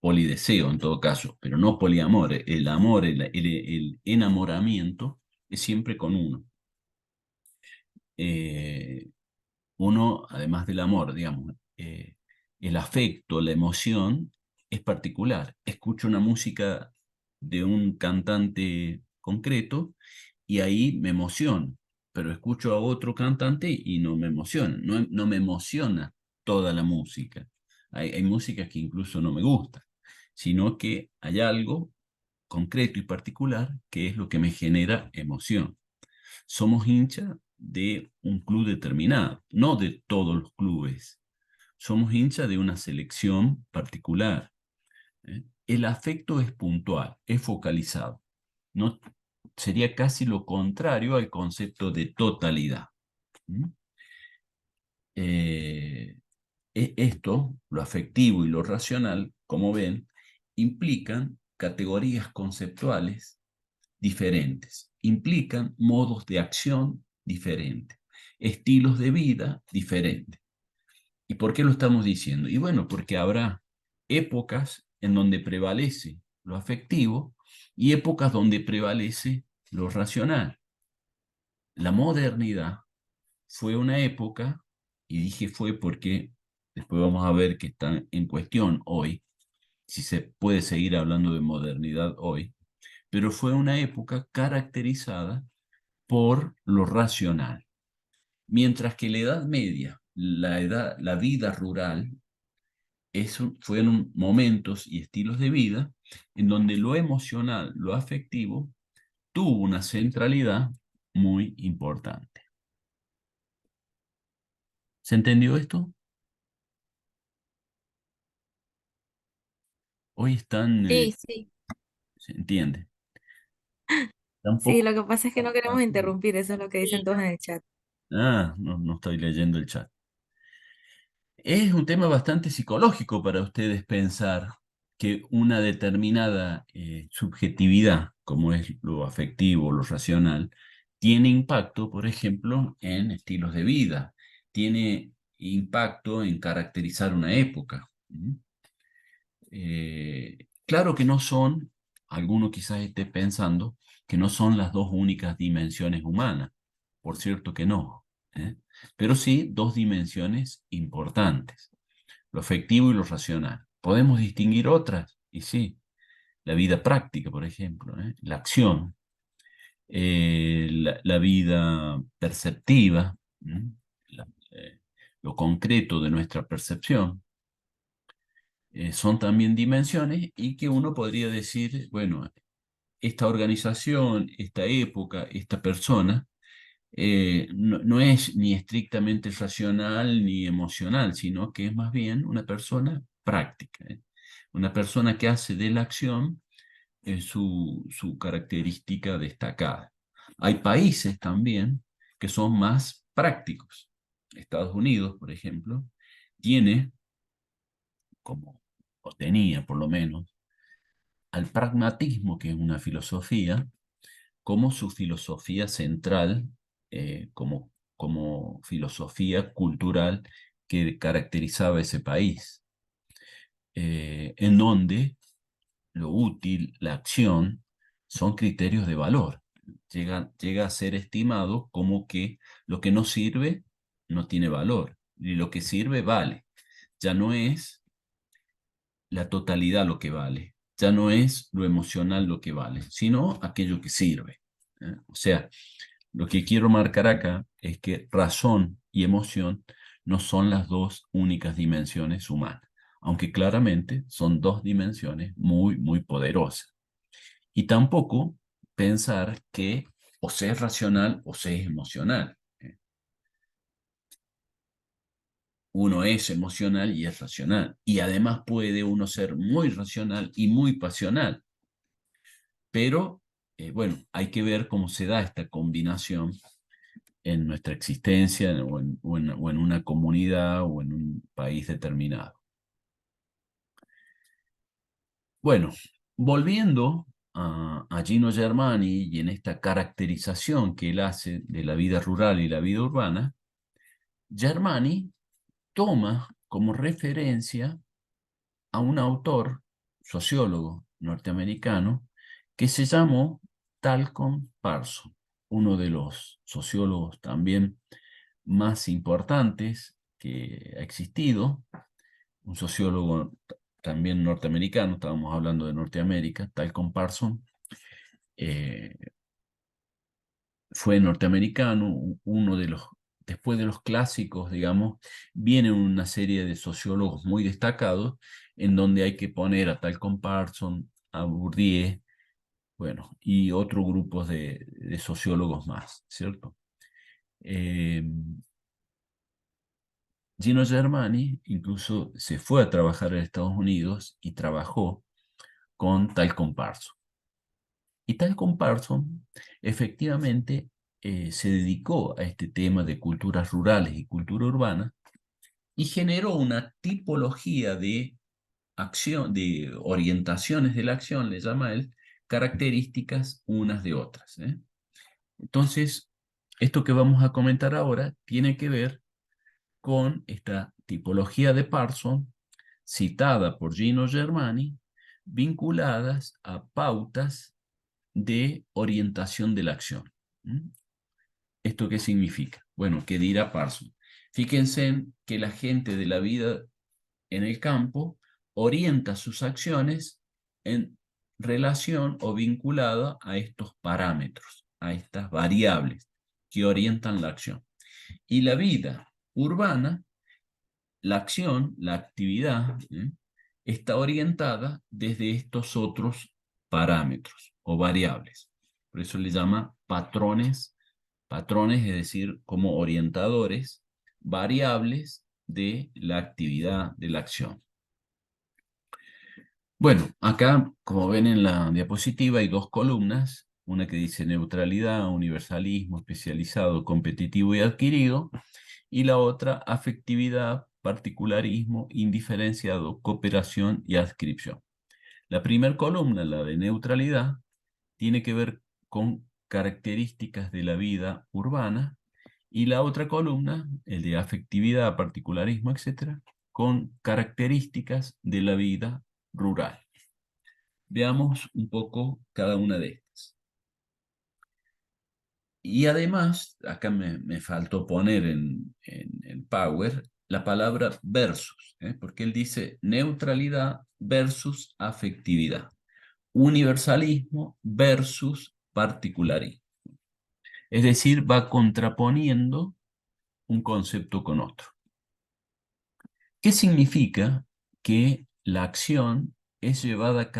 Speaker 1: polideseo en todo caso, pero no poliamor. El amor, el enamoramiento es siempre con uno. Eh, Uno, además del amor, digamos, el afecto, la emoción es particular. Escucho una música de un cantante concreto y ahí me emociono, pero escucho a otro cantante y no me emociona, no me emociona toda la música. Hay músicas que incluso no me gustan, sino que hay algo concreto y particular que es lo que me genera emoción. Somos hinchas de un club determinado, no de todos los clubes. Somos hinchas de una selección particular. ¿Eh? El afecto es puntual, es focalizado. No, sería casi lo contrario al concepto de totalidad. ¿Mm? Eh, Esto, lo afectivo y lo racional, como ven, implican categorías conceptuales diferentes, implican modos de acción diferentes, estilos de vida diferentes. ¿Y por qué lo estamos diciendo? Y bueno, porque habrá épocas en donde prevalece lo afectivo y épocas donde prevalece lo racional. La modernidad fue una época, y dije fue porque después vamos a ver que está en cuestión hoy, si se puede seguir hablando de modernidad hoy, pero fue una época caracterizada por lo racional. Mientras que la Edad Media, la vida rural, fueron momentos y estilos de vida en donde lo emocional, lo afectivo, tuvo una centralidad muy importante. ¿Se entendió esto? Hoy están,
Speaker 2: Sí, sí.
Speaker 1: se entiende,
Speaker 2: Sí,
Speaker 1: tampoco.
Speaker 2: lo que pasa es que no queremos interrumpir, eso es lo que dicen todos en el chat.
Speaker 1: No estoy leyendo el chat. Es un tema bastante psicológico para ustedes pensar que una determinada subjetividad, como es lo afectivo, lo racional, tiene impacto, por ejemplo, en estilos de vida, tiene impacto en caracterizar una época. ¿Mm? Claro que no son, alguno quizás esté pensando, que no son las dos únicas dimensiones humanas. Por cierto que no, ¿eh? Pero sí dos dimensiones importantes, lo afectivo y lo racional. Podemos distinguir otras, y sí, la vida práctica, por ejemplo, ¿eh? La acción, la vida perceptiva, ¿m? La- eh, lo concreto de nuestra percepción, son también dimensiones y que uno podría decir, bueno, esta organización, esta época, esta persona, no es ni estrictamente racional ni emocional, sino que es más bien una persona práctica, ¿eh? Una persona que hace de la acción su característica destacada. Hay países también que son más prácticos. Estados Unidos, por ejemplo, tiene, como, o tenía por lo menos, al pragmatismo, que es una filosofía, como su filosofía central, como filosofía cultural que caracterizaba ese país, en donde lo útil, la acción, son criterios de valor. Llega a ser estimado como que lo que no sirve no tiene valor, y lo que sirve vale. Ya no es la totalidad lo que vale, ya no es lo emocional lo que vale, sino aquello que sirve. O sea, lo que quiero marcar acá es que razón y emoción no son las dos únicas dimensiones humanas, aunque claramente son dos dimensiones muy, muy poderosas. Y tampoco pensar que o se es racional o se es emocional. Uno es emocional y es racional. Y además puede uno ser muy racional y muy pasional. Pero, bueno, hay que ver cómo se da esta combinación en nuestra existencia o en una comunidad o en un país determinado. Bueno, volviendo a Gino Germani y en esta caracterización que él hace de la vida rural y la vida urbana, Germani toma como referencia a un autor, sociólogo norteamericano, que se llamó Talcott Parsons, uno de los sociólogos también más importantes que ha existido, un sociólogo también norteamericano, estábamos hablando de Norteamérica. Talcott Parsons eh, fue norteamericano, uno de los, después de los clásicos, digamos, viene una serie de sociólogos muy destacados, en donde hay que poner a Talcott Parsons, a Bourdieu, bueno, y otros grupos de sociólogos más, ¿cierto? Eh, Gino Germani incluso se fue a trabajar en Estados Unidos y trabajó con Talcott Parsons. Y Talcott Parsons efectivamente se dedicó a este tema de culturas rurales y cultura urbana y generó una tipología de acción, de orientaciones de la acción, le llama él, características unas de otras, ¿eh? Entonces, esto que vamos a comentar ahora tiene que ver con esta tipología de Parsons citada por Gino Germani, vinculadas a pautas de orientación de la acción. ¿Mm? ¿Esto qué significa? Bueno, ¿qué dirá Parsons? Fíjense en que la gente de la vida en el campo orienta sus acciones en relación o vinculada a estos parámetros, a estas variables que orientan la acción. Y la vida urbana, la acción, la actividad, está orientada desde estos otros parámetros o variables. Por eso le llama patrones, es decir, como orientadores, variables de la actividad, de la acción. Bueno, acá, como ven en la diapositiva, hay dos columnas, una que dice neutralidad, universalismo, especializado, competitivo y adquirido, y la otra afectividad, particularismo, indiferenciado, cooperación y adscripción. La primera columna, la de neutralidad, tiene que ver con características de la vida urbana, y la otra columna, el de afectividad, particularismo, etcétera, con características de la vida rural. Veamos un poco cada una de estas. Y además, acá me faltó poner en Power la palabra versus, porque él dice neutralidad versus afectividad, universalismo versus particularismo. Es decir, va contraponiendo un concepto con otro. ¿Qué significa que la acción es llevado a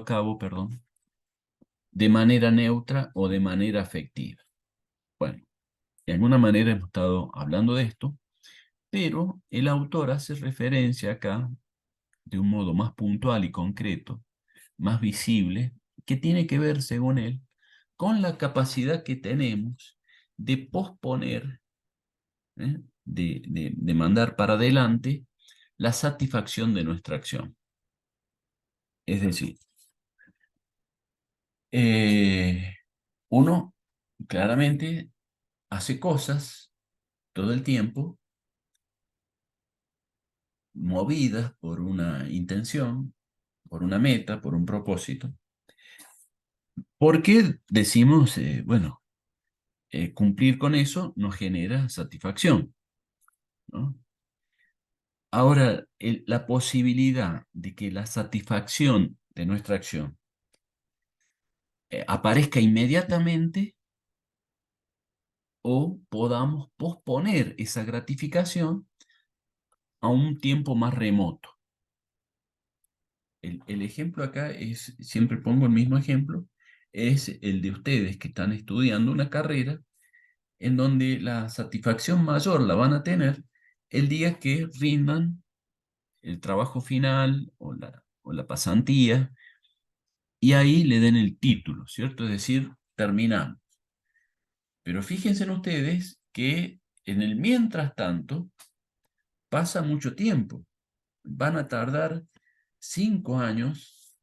Speaker 1: cabo, perdón, de manera neutra o de manera afectiva? Bueno, de alguna manera hemos estado hablando de esto, pero el autor hace referencia acá de un modo más puntual y concreto, más visible, que tiene que ver, según él, con la capacidad que tenemos de posponer, de mandar para adelante la satisfacción de nuestra acción. Es decir, eh, uno claramente hace cosas todo el tiempo movidas por una intención, por una meta, por un propósito. Porque decimos, bueno, cumplir con eso nos genera satisfacción, ¿no? Ahora, la posibilidad de que la satisfacción de nuestra acción aparezca inmediatamente o podamos posponer esa gratificación a un tiempo más remoto. El ejemplo acá es, siempre pongo el mismo ejemplo, es el de ustedes que están estudiando una carrera en donde la satisfacción mayor la van a tener el día que rindan el trabajo final o la pasantía y ahí le den el título, ¿cierto? Es decir, terminamos. Pero fíjense en ustedes que en el mientras tanto pasa mucho tiempo. Van a tardar 5 años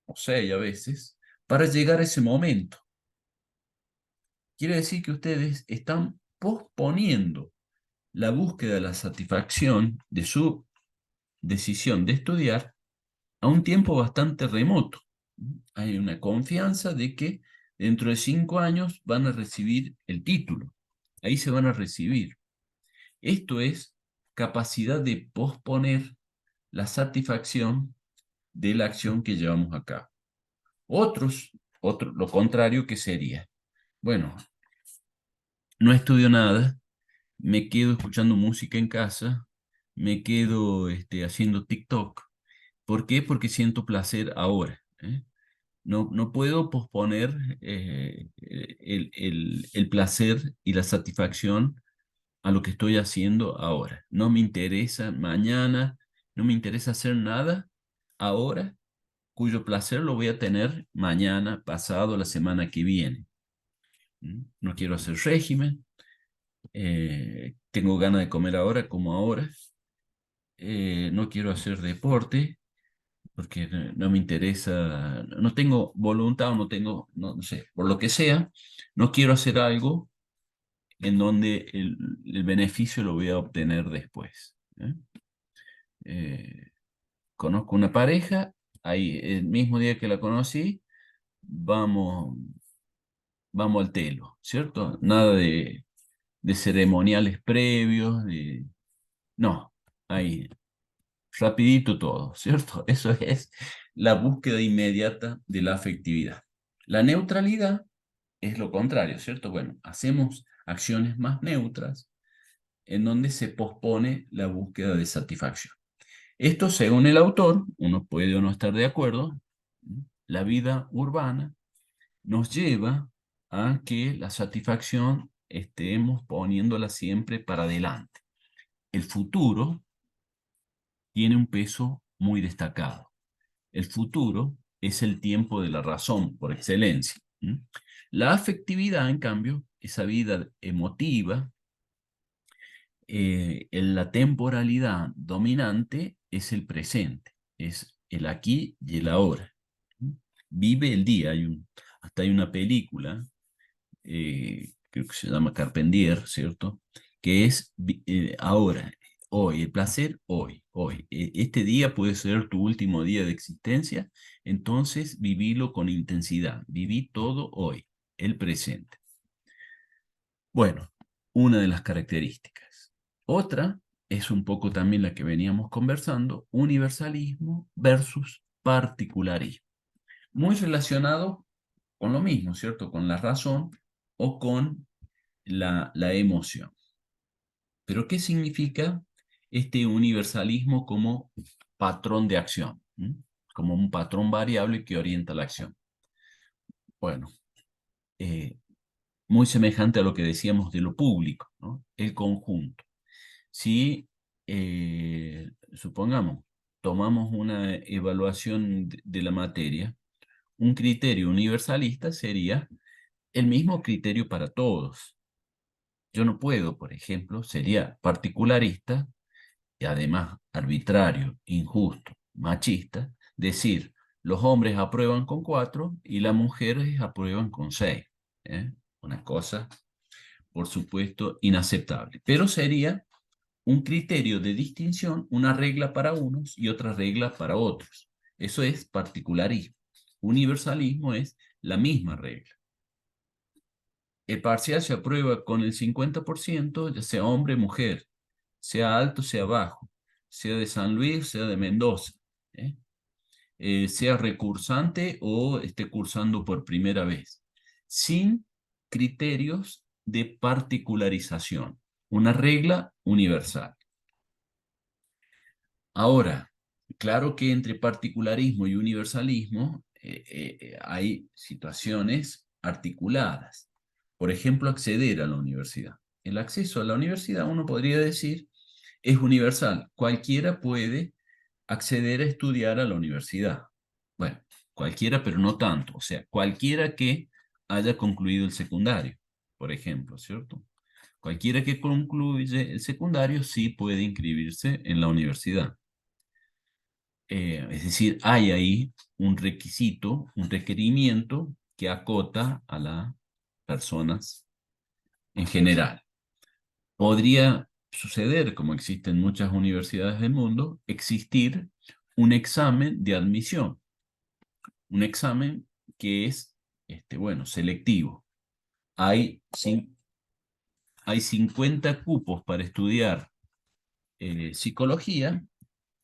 Speaker 1: o 6 a veces para llegar a ese momento. Quiere decir que ustedes están posponiendo la búsqueda de la satisfacción de su decisión de estudiar a un tiempo bastante remoto. Hay una confianza de que dentro de 5 años van a recibir el título. Ahí se van a recibir. Esto es capacidad de posponer la satisfacción de la acción que llevamos a cabo. Lo contrario que sería, bueno, no estudio nada, me quedo escuchando música en casa, me quedo haciendo TikTok. ¿Por qué? Porque siento placer ahora. No puedo posponer el placer y la satisfacción a lo que estoy haciendo ahora. No me interesa mañana, no me interesa hacer nada ahora, cuyo placer lo voy a tener mañana, pasado, la semana que viene. No quiero hacer régimen, tengo ganas de comer ahora, como ahora. No quiero hacer deporte porque no me interesa, no tengo voluntad o no tengo, no sé, por lo que sea, no quiero hacer algo en donde el beneficio lo voy a obtener después. Eh, Conozco una pareja, ahí el mismo día que la conocí, vamos, vamos al telo, ¿cierto? Nada de ceremoniales previos, no, ahí, rapidito todo, ¿cierto? Eso es la búsqueda inmediata de la afectividad. La neutralidad es lo contrario, ¿cierto? Bueno, hacemos acciones más neutras en donde se pospone la búsqueda de satisfacción. Esto, según el autor, uno puede o no estar de acuerdo, la vida urbana nos lleva a que la satisfacción estemos poniéndola siempre para adelante. El futuro tiene un peso muy destacado. El futuro es el tiempo de la razón por excelencia. La afectividad, en cambio, esa vida emotiva, en la temporalidad dominante es el presente, es el aquí y el ahora. Vive el día. Hasta hay una película, creo que se llama Carpentier, ¿cierto? Que es ahora, hoy, el placer hoy, hoy. Este día puede ser tu último día de existencia, entonces vivilo con intensidad. Viví todo hoy, el presente. Bueno, una de las características. Otra es un poco también la que veníamos conversando, universalismo versus particularismo. Muy relacionado con lo mismo, ¿cierto? Con la razón o con la emoción. Pero ¿qué significa este universalismo como patrón de acción? Como un patrón variable que orienta la acción. Bueno, eh, muy semejante a lo que decíamos de lo público, ¿no? El conjunto. Si, supongamos, tomamos una evaluación de la materia, un criterio universalista sería el mismo criterio para todos. Yo no puedo, por ejemplo, sería particularista y además arbitrario, injusto, machista, decir los hombres aprueban con 4 y las mujeres aprueban con 6. ¿Eh? Una cosa, por supuesto, inaceptable. Pero sería un criterio de distinción, una regla para unos y otra regla para otros. Eso es particularismo. Universalismo es la misma regla. El parcial se aprueba con el 50%, ya sea hombre o mujer, sea alto, sea bajo, sea de San Luis, sea de Mendoza, ¿eh? Sea recursante o esté cursando por primera vez, sin criterios de particularización, una regla universal. Ahora, claro que entre particularismo y universalismo hay situaciones articuladas. Por ejemplo, acceder a la universidad. El acceso a la universidad, uno podría decir, es universal. Cualquiera puede acceder a estudiar a la universidad. Bueno, cualquiera, pero no tanto. O sea, cualquiera que haya concluido el secundario, por ejemplo, ¿cierto? Cualquiera que concluye el secundario sí puede inscribirse en la universidad. Es decir, hay ahí un requisito, un requerimiento que acota a las personas en general. Podría suceder, como existe en muchas universidades del mundo, existir un examen de admisión, un examen que es, bueno, selectivo. Hay, hay 50 cupos para estudiar psicología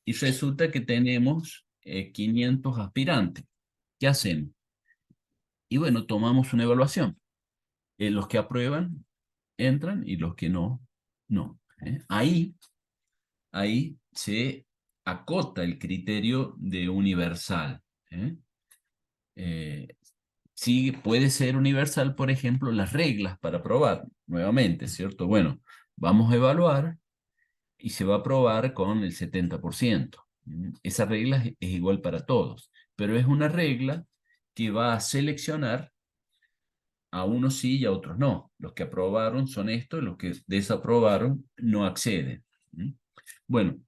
Speaker 1: y resulta que tenemos 500 aspirantes. ¿Qué hacemos? Y bueno, tomamos una evaluación. Los que aprueban entran y los que no, no. Ahí se acota el criterio de universal. ¿Eh? Eh, sí puede ser universal, por ejemplo, las reglas para aprobar, nuevamente, ¿cierto? Bueno, vamos a evaluar y se va a aprobar con el 70%. Esa regla es igual para todos, pero es una regla que va a seleccionar a unos sí y a otros no. Los que aprobaron son estos, los que desaprobaron no acceden. Bueno,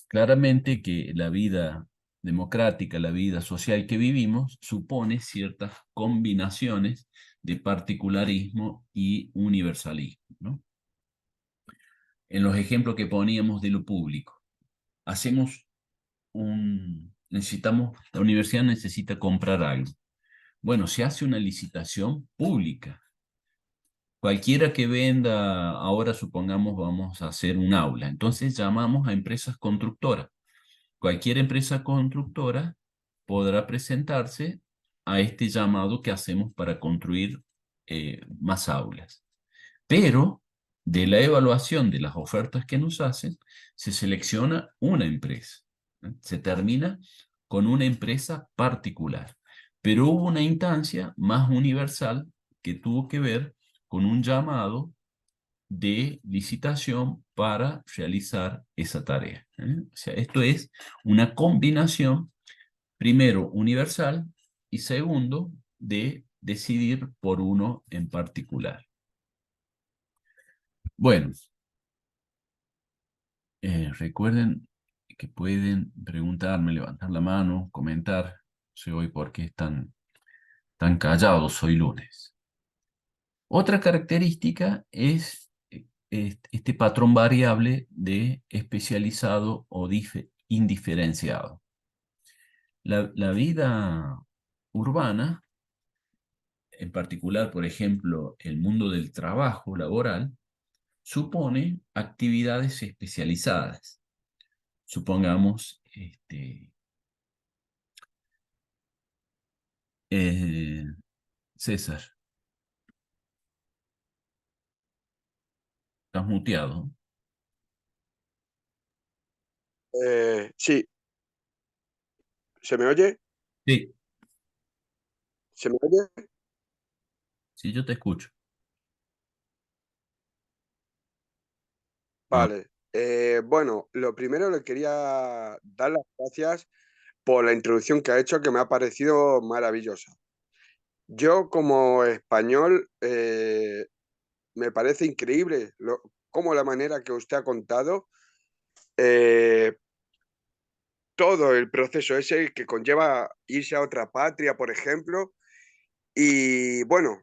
Speaker 1: claramente que la vida democrática, la vida social que vivimos, supone ciertas combinaciones de particularismo y universalismo, ¿no? En los ejemplos que poníamos de lo público, hacemos la universidad necesita comprar algo. Bueno, se hace una licitación pública. Cualquiera que venda, ahora supongamos vamos a hacer un aula, entonces llamamos a empresas constructoras. Cualquier empresa constructora podrá presentarse a este llamado que hacemos para construir más aulas. Pero de la evaluación de las ofertas que nos hacen, se selecciona una empresa. Se termina con una empresa particular. Pero hubo una instancia más universal que tuvo que ver con un llamado de licitación para realizar esa tarea. O sea, esto es una combinación, primero, universal y segundo, de decidir por uno en particular. Bueno, recuerden que pueden preguntarme, levantar la mano, comentar. No sé hoy por qué están tan callados hoy lunes. Otra característica es este patrón variable de especializado o indiferenciado. La vida urbana, en particular, por ejemplo, el mundo del trabajo laboral, supone actividades especializadas. Supongamos, eh, César, estás muteado.
Speaker 3: Sí, ¿se me oye?
Speaker 1: Sí,
Speaker 3: ¿Se me oye?
Speaker 1: sí, yo te escucho.
Speaker 3: Vale. Bueno, lo primero le quería dar las gracias por la introducción que ha hecho, que me ha parecido maravillosa. Yo como español, me parece increíble cómo la manera que usted ha contado eh, todo el proceso ese que conlleva irse a otra patria, por ejemplo. Y bueno,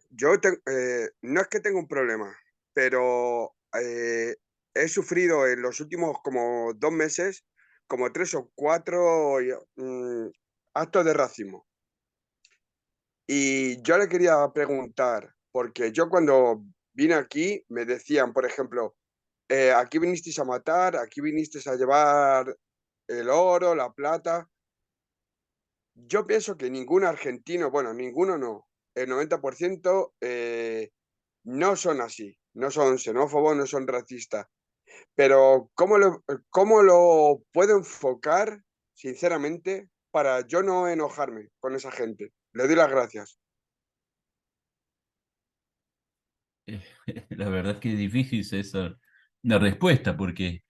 Speaker 3: no es que tenga un problema, pero he sufrido en los últimos como 2 meses, como 3 o 4 actos de racismo. Y yo le quería preguntar, porque yo cuando vine aquí me decían, por ejemplo, aquí vinisteis a matar, aquí vinisteis a llevar el oro, la plata. Yo pienso que ningún argentino, bueno, ninguno no, el 90% no son así, no son xenófobos, no son racistas. Pero ¿cómo lo puedo enfocar, sinceramente, para yo no enojarme con esa gente? Le doy las gracias.
Speaker 1: La verdad es que es difícil esa la respuesta, porque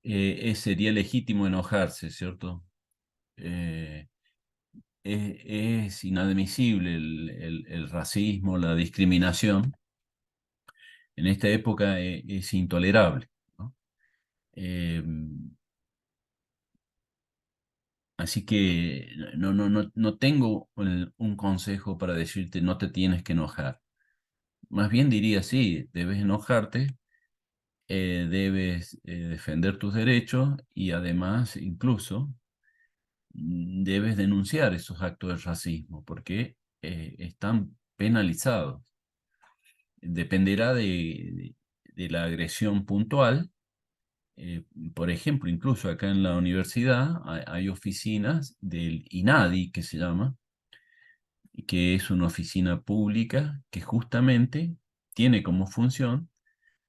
Speaker 1: sería legítimo enojarse, ¿cierto? Eh, es inadmisible el racismo, la discriminación. En esta época es intolerable, ¿no? Así que no tengo un consejo para decirte no te tienes que enojar. Más bien diría sí, debes enojarte, debes defender tus derechos y además incluso debes denunciar esos actos de racismo porque están penalizados. Dependerá de la agresión puntual. Por ejemplo, incluso acá en la universidad hay oficinas del INADI, que se llama, y que es una oficina pública que justamente tiene como función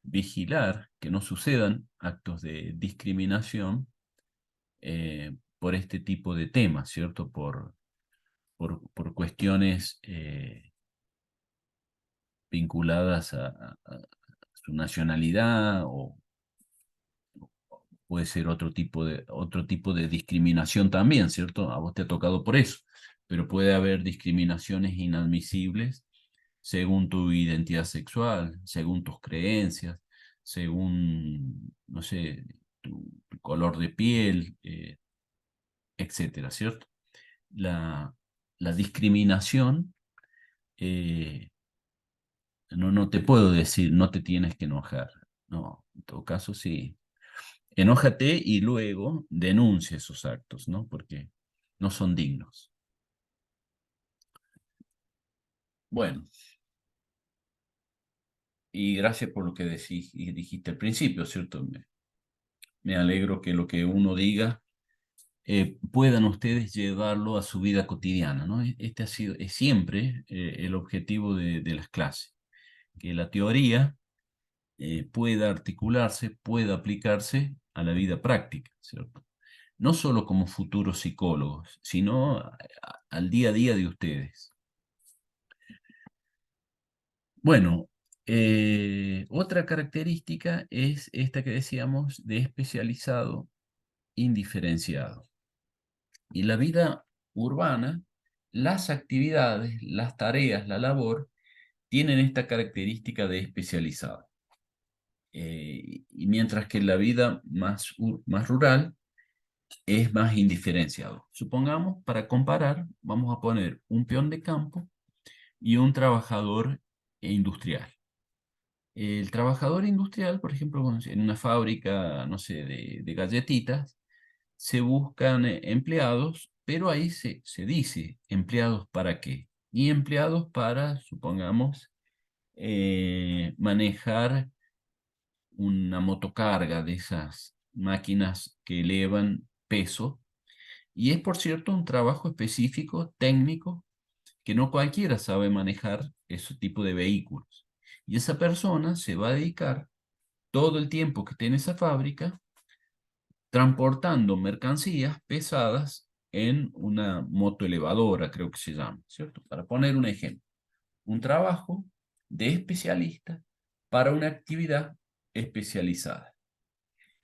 Speaker 1: vigilar que no sucedan actos de discriminación por este tipo de temas, ¿cierto? Por cuestiones vinculadas a su nacionalidad o puede ser otro tipo de discriminación también, ¿cierto? A vos te ha tocado por eso, pero puede haber discriminaciones inadmisibles según tu identidad sexual, según tus creencias, según, no sé, tu color de piel, etcétera, ¿cierto? La, la discriminación, eh, no te puedo decir, no te tienes que enojar. No, en todo caso, sí. Enójate y luego denuncia esos actos, ¿no? Porque no son dignos. Bueno, y gracias por lo que dijiste al principio, ¿cierto? Me alegro que lo que uno diga puedan ustedes llevarlo a su vida cotidiana, ¿no? Este es siempre el objetivo de las clases, que la teoría pueda articularse, pueda aplicarse a la vida práctica, ¿cierto? No solo como futuros psicólogos, sino al día a día de ustedes. Bueno, otra característica es esta que decíamos de especializado indiferenciado. Y la vida urbana, las actividades, las tareas, la labor, tienen esta característica de especializado. Y mientras que la vida más rural es más indiferenciado. Supongamos, para comparar, vamos a poner un peón de campo y un trabajador industrial. El trabajador industrial, por ejemplo, en una fábrica, no sé, de galletitas, se buscan empleados, pero ahí se dice empleados para qué. Y empleados para, supongamos, manejar una motocarga de esas máquinas que elevan peso. Y es, por cierto, un trabajo específico, técnico, que no cualquiera sabe manejar ese tipo de vehículos. Y esa persona se va a dedicar todo el tiempo que esté en esa fábrica transportando mercancías pesadas en una motoelevadora, creo que se llama, ¿cierto? Para poner un ejemplo, un trabajo de especialista para una actividad especializada.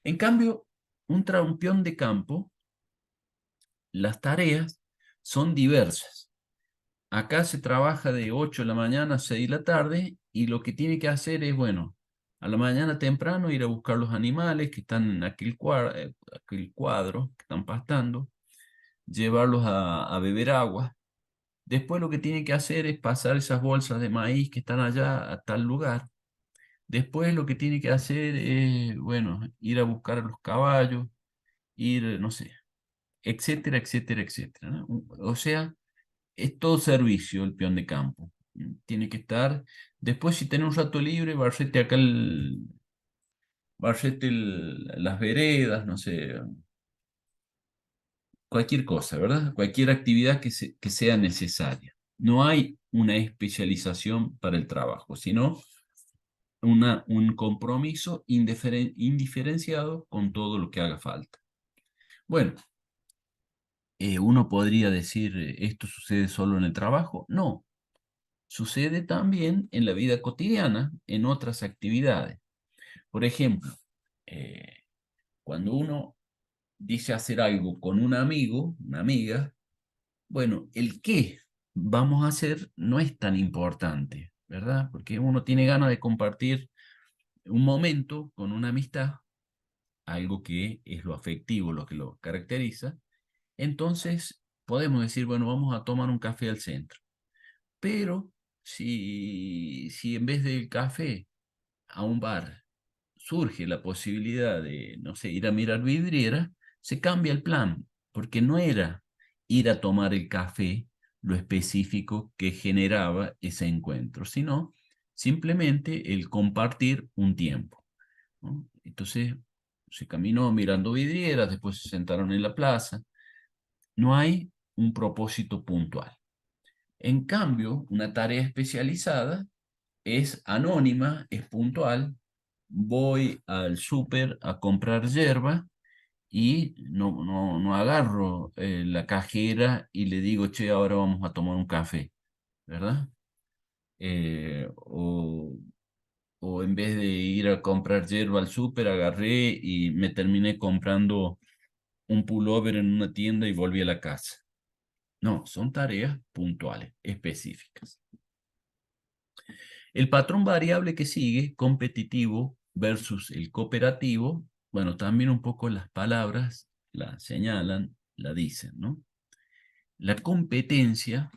Speaker 1: En cambio, un peón de campo, las tareas son diversas. Acá se trabaja de 8 de la mañana a 6 de la tarde y lo que tiene que hacer es, bueno, a la mañana temprano ir a buscar los animales que están en aquel cuadro, que están pastando, llevarlos a beber agua. Después lo que tiene que hacer es pasar esas bolsas de maíz que están allá a tal lugar. Después lo que tiene que hacer es, bueno, ir a buscar a los caballos, ir, no sé, etcétera, etcétera, etcétera, ¿no? O sea, es todo servicio el peón de campo. Tiene que estar. Después, si tenés un rato libre, barrete las veredas, no sé, cualquier cosa, ¿verdad? Cualquier actividad que sea necesaria. No hay una especialización para el trabajo, sino un compromiso indiferenciado con todo lo que haga falta. Bueno, uno podría decir, ¿esto sucede solo en el trabajo? No, sucede también en la vida cotidiana, en otras actividades. Por ejemplo, eh, cuando uno dice hacer algo con un amigo, una amiga, bueno, el qué vamos a hacer no es tan importante, ¿verdad? Porque uno tiene ganas de compartir un momento con una amistad, algo que es lo afectivo, lo que lo caracteriza. Entonces, podemos decir, bueno, vamos a tomar un café al centro. Pero si en vez del café a un bar surge la posibilidad de, no sé, ir a mirar vidriera, se cambia el plan, porque no era ir a tomar el café lo específico que generaba ese encuentro, sino simplemente el compartir un tiempo, ¿no? Entonces se caminó mirando vidrieras, después se sentaron en la plaza. No hay un propósito puntual. En cambio, una tarea especializada es anónima, es puntual. Voy al súper a comprar yerba y no agarro la cajera y le digo, che, ahora vamos a tomar un café, ¿verdad? Eh, o, o en vez de ir a comprar yerba al súper, agarré y me terminé comprando un pullover en una tienda y volví a la casa. No, son tareas puntuales, específicas. El patrón variable que sigue, competitivo versus el cooperativo, bueno, también un poco las palabras la señalan, la dicen, ¿no? La competencia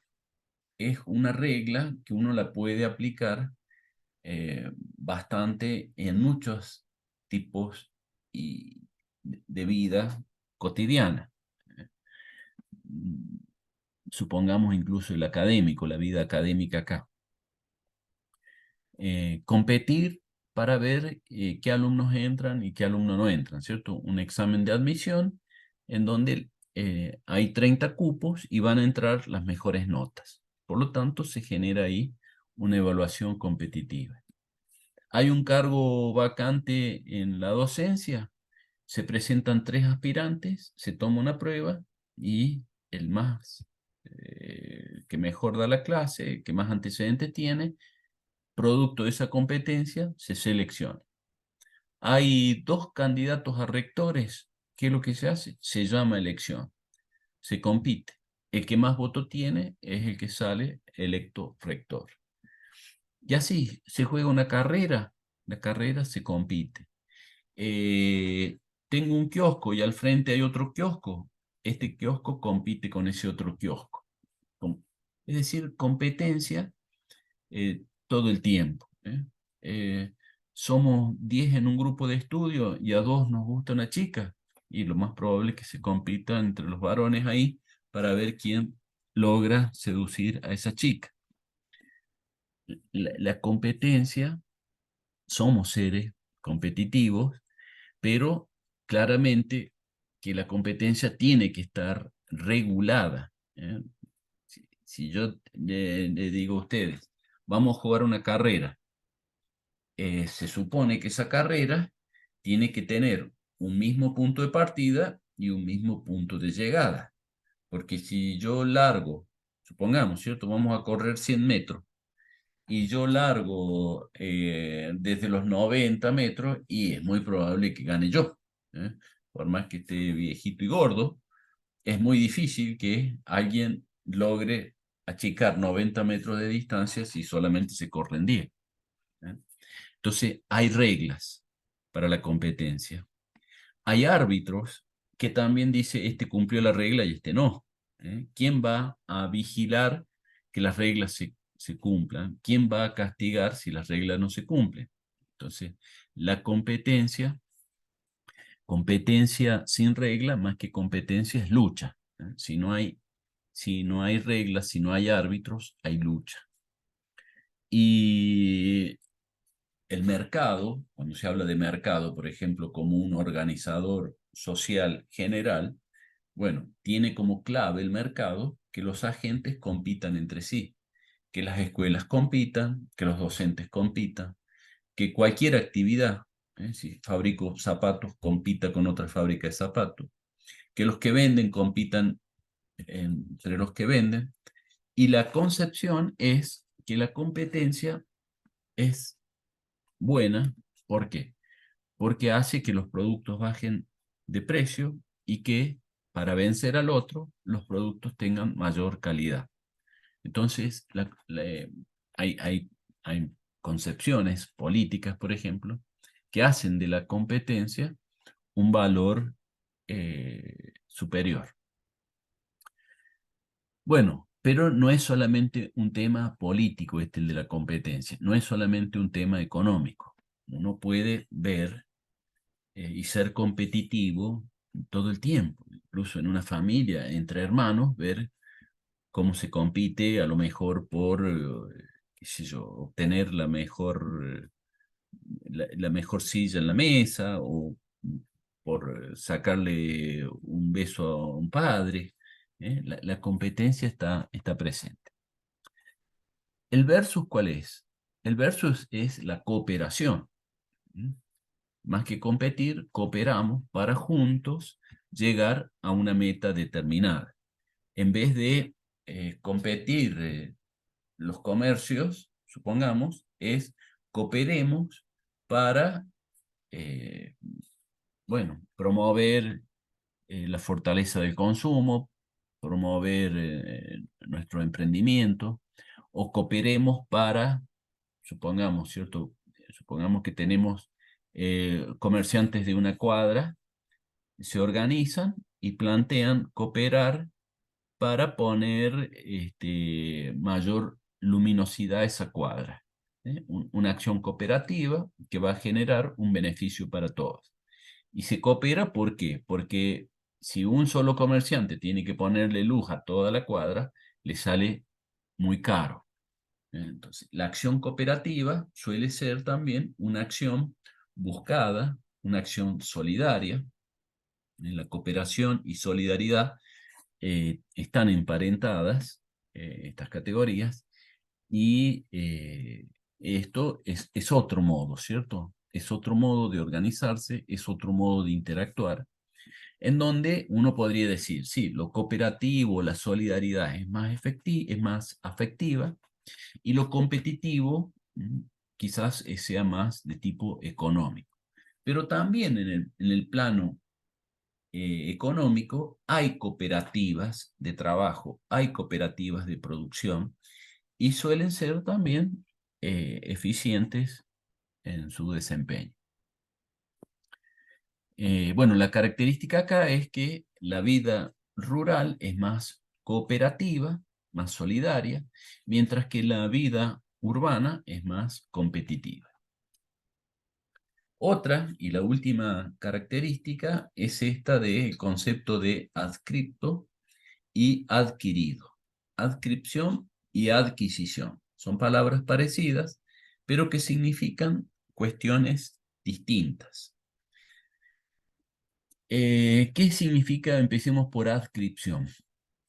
Speaker 1: es una regla que uno la puede aplicar bastante en muchos tipos de vida cotidiana. Supongamos incluso el académico, la vida académica acá. Competir para ver qué alumnos entran y qué alumnos no entran, ¿cierto? Un examen de admisión en donde hay 30 cupos y van a entrar las mejores notas. Por lo tanto, se genera ahí una evaluación competitiva. Hay un cargo vacante en la docencia, se presentan 3 aspirantes, se toma una prueba y el más que mejor da la clase, que más antecedentes tiene, producto de esa competencia, se selecciona. Hay 2 candidatos a rectores. ¿Qué es lo que se hace? Se llama elección. Se compite. El que más votos tiene es el que sale electo rector. Y así se juega una carrera. La carrera se compite. Tengo un kiosco y al frente hay otro kiosco. Este kiosco compite con ese otro kiosco. Es decir, competencia todo el tiempo, ¿eh? Somos 10 en un grupo de estudio y a 2 nos gusta una chica y lo más probable es que se compita entre los varones ahí para ver quién logra seducir a esa chica. La competencia, somos seres competitivos, pero claramente que la competencia tiene que estar regulada, ¿eh? Si yo le digo a ustedes, vamos a jugar una carrera, se supone que esa carrera tiene que tener un mismo punto de partida y un mismo punto de llegada. Porque si yo largo, supongamos, ¿cierto? Vamos a correr 100 metros y yo largo desde los 90 metros y es muy probable que gane yo. ¿eh? Por más que esté viejito y gordo, es muy difícil que alguien logre achicar 90 metros de distancia si solamente se corren 10. ¿eh? Entonces, hay reglas para la competencia. Hay árbitros que también dice, este cumplió la regla y este no. ¿Quién va a vigilar que las reglas se cumplan? ¿Quién va a castigar si las reglas no se cumplen? Entonces, la competencia sin regla, más que competencia, es lucha. Si no hay reglas, si no hay árbitros, hay lucha. Y el mercado, cuando se habla de mercado, por ejemplo, como un organizador social general, bueno, tiene como clave el mercado que los agentes compitan entre sí, que las escuelas compitan, que los docentes compitan, que cualquier actividad, si fabrico zapatos, compita con otra fábrica de zapatos, que los que venden compitan entre los que venden, y la concepción es que la competencia es buena. ¿Por qué? Porque hace que los productos bajen de precio y que para vencer al otro, los productos tengan mayor calidad. Entonces, hay concepciones políticas, por ejemplo, que hacen de la competencia un valor superior. Bueno, pero no es solamente un tema político el de la competencia, no es solamente un tema económico. Uno puede ver y ser competitivo todo el tiempo, incluso en una familia, entre hermanos, ver cómo se compite a lo mejor por, qué sé yo, obtener la mejor silla en la mesa o por sacarle un beso a un padre. La competencia está presente. ¿El versus cuál es? El versus es la cooperación. ¿Mm? Más que competir, cooperamos para juntos llegar a una meta determinada. En vez de competir los comercios, supongamos, es cooperemos para, eh, bueno, promover la fortaleza del consumo, promover nuestro emprendimiento, o cooperemos para, supongamos, ¿cierto? Supongamos que tenemos comerciantes de una cuadra, se organizan y plantean cooperar para poner mayor luminosidad a esa cuadra. Una acción cooperativa que va a generar un beneficio para todos. Y se coopera, ¿por qué? Porque si un solo comerciante tiene que ponerle luz a toda la cuadra, le sale muy caro. Entonces, la acción cooperativa suele ser también una acción buscada, una acción solidaria. La cooperación y solidaridad están emparentadas, estas categorías, y esto es otro modo, ¿cierto? Es otro modo de organizarse, es otro modo de interactuar, en donde uno podría decir, sí, lo cooperativo, la solidaridad es más es más afectiva, y lo competitivo quizás sea más de tipo económico. Pero también en el plano económico hay cooperativas de trabajo, hay cooperativas de producción y suelen ser también eficientes en su desempeño. Bueno, la característica acá es que la vida rural es más cooperativa, más solidaria, mientras que la vida urbana es más competitiva. Otra y la última característica es esta del concepto de adscripto y adquirido. Adscripción y adquisición. Son palabras parecidas, pero que significan cuestiones distintas. ¿Qué significa? Empecemos por adscripción,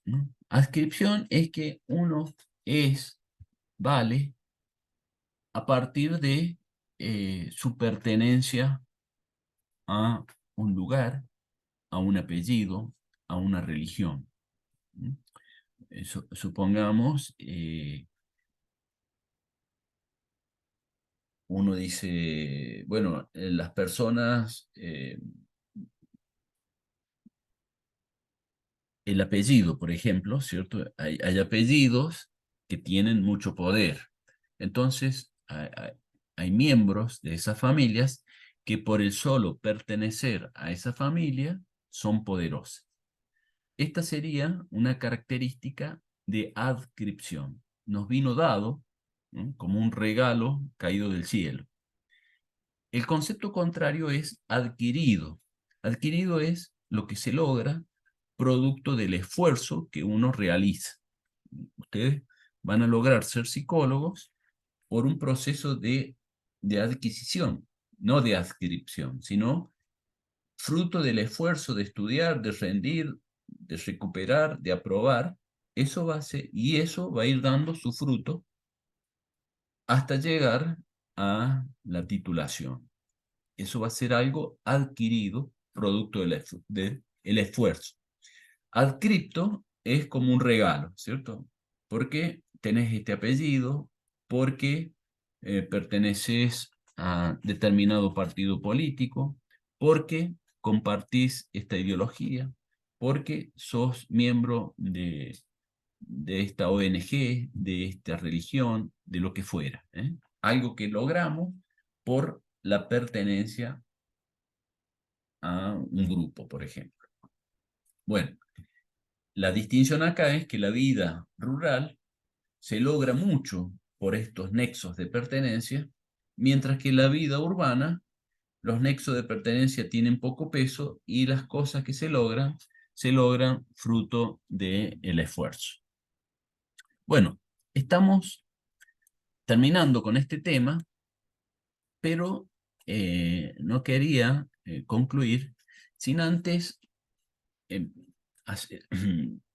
Speaker 1: ¿no? Adscripción es que uno vale a partir de su pertenencia a un lugar, a un apellido, a una religión. Supongamos, uno dice, bueno, las personas el apellido, por ejemplo, ¿cierto? Hay apellidos que tienen mucho poder. Entonces, hay miembros de esas familias que por el solo pertenecer a esa familia son poderosos. Esta sería una característica de adscripción. Nos vino dado, ¿no?, como un regalo caído del cielo. El concepto contrario es adquirido. Adquirido es lo que se logra producto del esfuerzo que uno realiza. Ustedes van a lograr ser psicólogos por un proceso de adquisición, no de adscripción, sino fruto del esfuerzo de estudiar, de rendir, de recuperar, de aprobar. Eso va a ser, y eso va a ir dando su fruto hasta llegar a la titulación. Eso va a ser algo adquirido, producto del esfuerzo. Adscripto es como un regalo, ¿cierto? Porque tenés este apellido, porque perteneces a determinado partido político, porque compartís esta ideología, porque sos miembro de esta ONG, de esta religión, de lo que fuera, ¿eh? Algo que logramos por la pertenencia a un grupo, por ejemplo. Bueno, la distinción acá es que la vida rural se logra mucho por estos nexos de pertenencia, mientras que la vida urbana, los nexos de pertenencia tienen poco peso y las cosas que se logran fruto del esfuerzo. Bueno, estamos terminando con este tema, pero no quería concluir sin antes eh,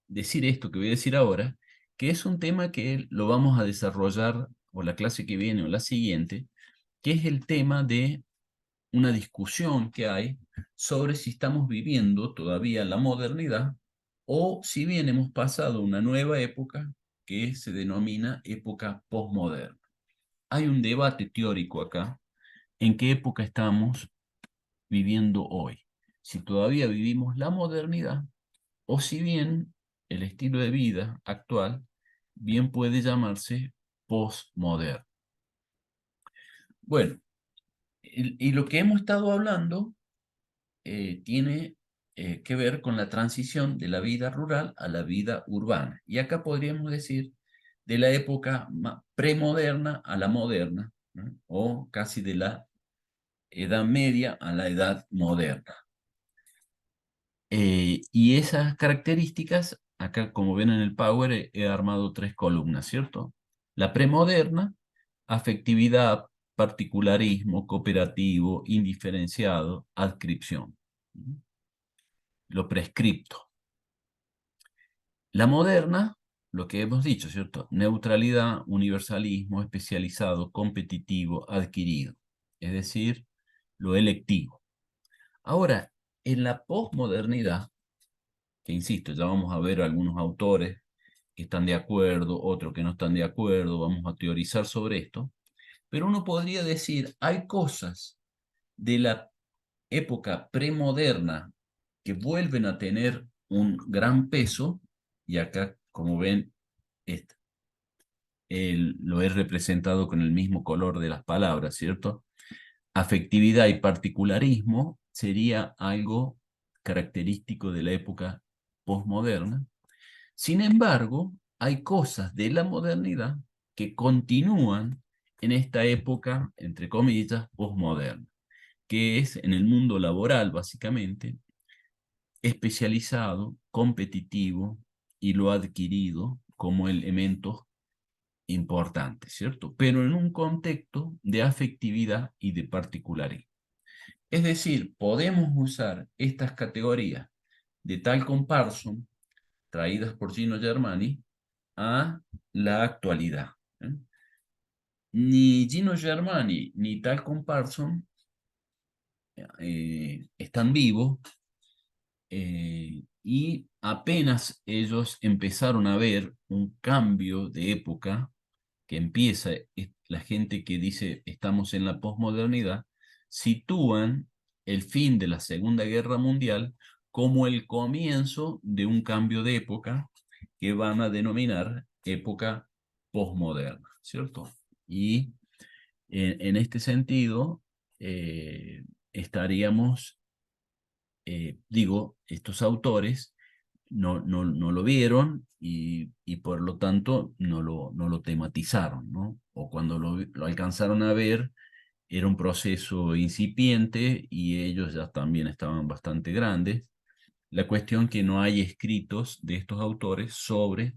Speaker 1: decir esto que voy a decir ahora, que es un tema que lo vamos a desarrollar o la clase que viene o la siguiente, que es el tema de una discusión que hay sobre si estamos viviendo todavía la modernidad o si bien hemos pasado una nueva época que se denomina época postmoderna. Hay un debate teórico acá en qué época estamos viviendo hoy. Si todavía vivimos la modernidad o si bien el estilo de vida actual bien puede llamarse postmoderno. Bueno, y lo que hemos estado hablando tiene que ver con la transición de la vida rural a la vida urbana. Y acá podríamos decir de la época premoderna a la moderna, ¿no?, o casi de la Edad Media a la Edad Moderna. Y esas características, acá como ven en el Power, he armado 3 columnas, ¿cierto? La premoderna, afectividad, particularismo, cooperativo, indiferenciado, adscripción. Lo prescripto. La moderna, lo que hemos dicho, ¿cierto? Neutralidad, universalismo, especializado, competitivo, adquirido. Es decir, lo electivo. Ahora, en la posmodernidad, que insisto, ya vamos a ver algunos autores que están de acuerdo, otros que no están de acuerdo, vamos a teorizar sobre esto, pero uno podría decir, hay cosas de la época premoderna que vuelven a tener un gran peso, y acá, como ven, lo he representado con el mismo color de las palabras, ¿cierto? Afectividad y particularismo sería algo característico de la época postmoderna. Sin embargo, hay cosas de la modernidad que continúan en esta época, entre comillas, postmoderna, que es en el mundo laboral, básicamente, especializado, competitivo y lo adquirido como elementos importantes, ¿cierto? Pero en un contexto de afectividad y de particularismo. Es decir, podemos usar estas categorías de tal comparison, traídas por Gino Germani, a la actualidad, ¿eh? Ni Gino Germani ni tal comparison están vivos, y apenas ellos empezaron a ver un cambio de época que empieza, la gente que dice estamos en la posmodernidad, sitúan el fin de la Segunda Guerra Mundial como el comienzo de un cambio de época que van a denominar época posmoderna, ¿cierto? Y en este sentido, estaríamos, digo, estos autores no lo vieron y por lo tanto no lo tematizaron, ¿no? O cuando lo alcanzaron a ver, era un proceso incipiente y ellos ya también estaban bastante grandes. La cuestión que no hay escritos de estos autores sobre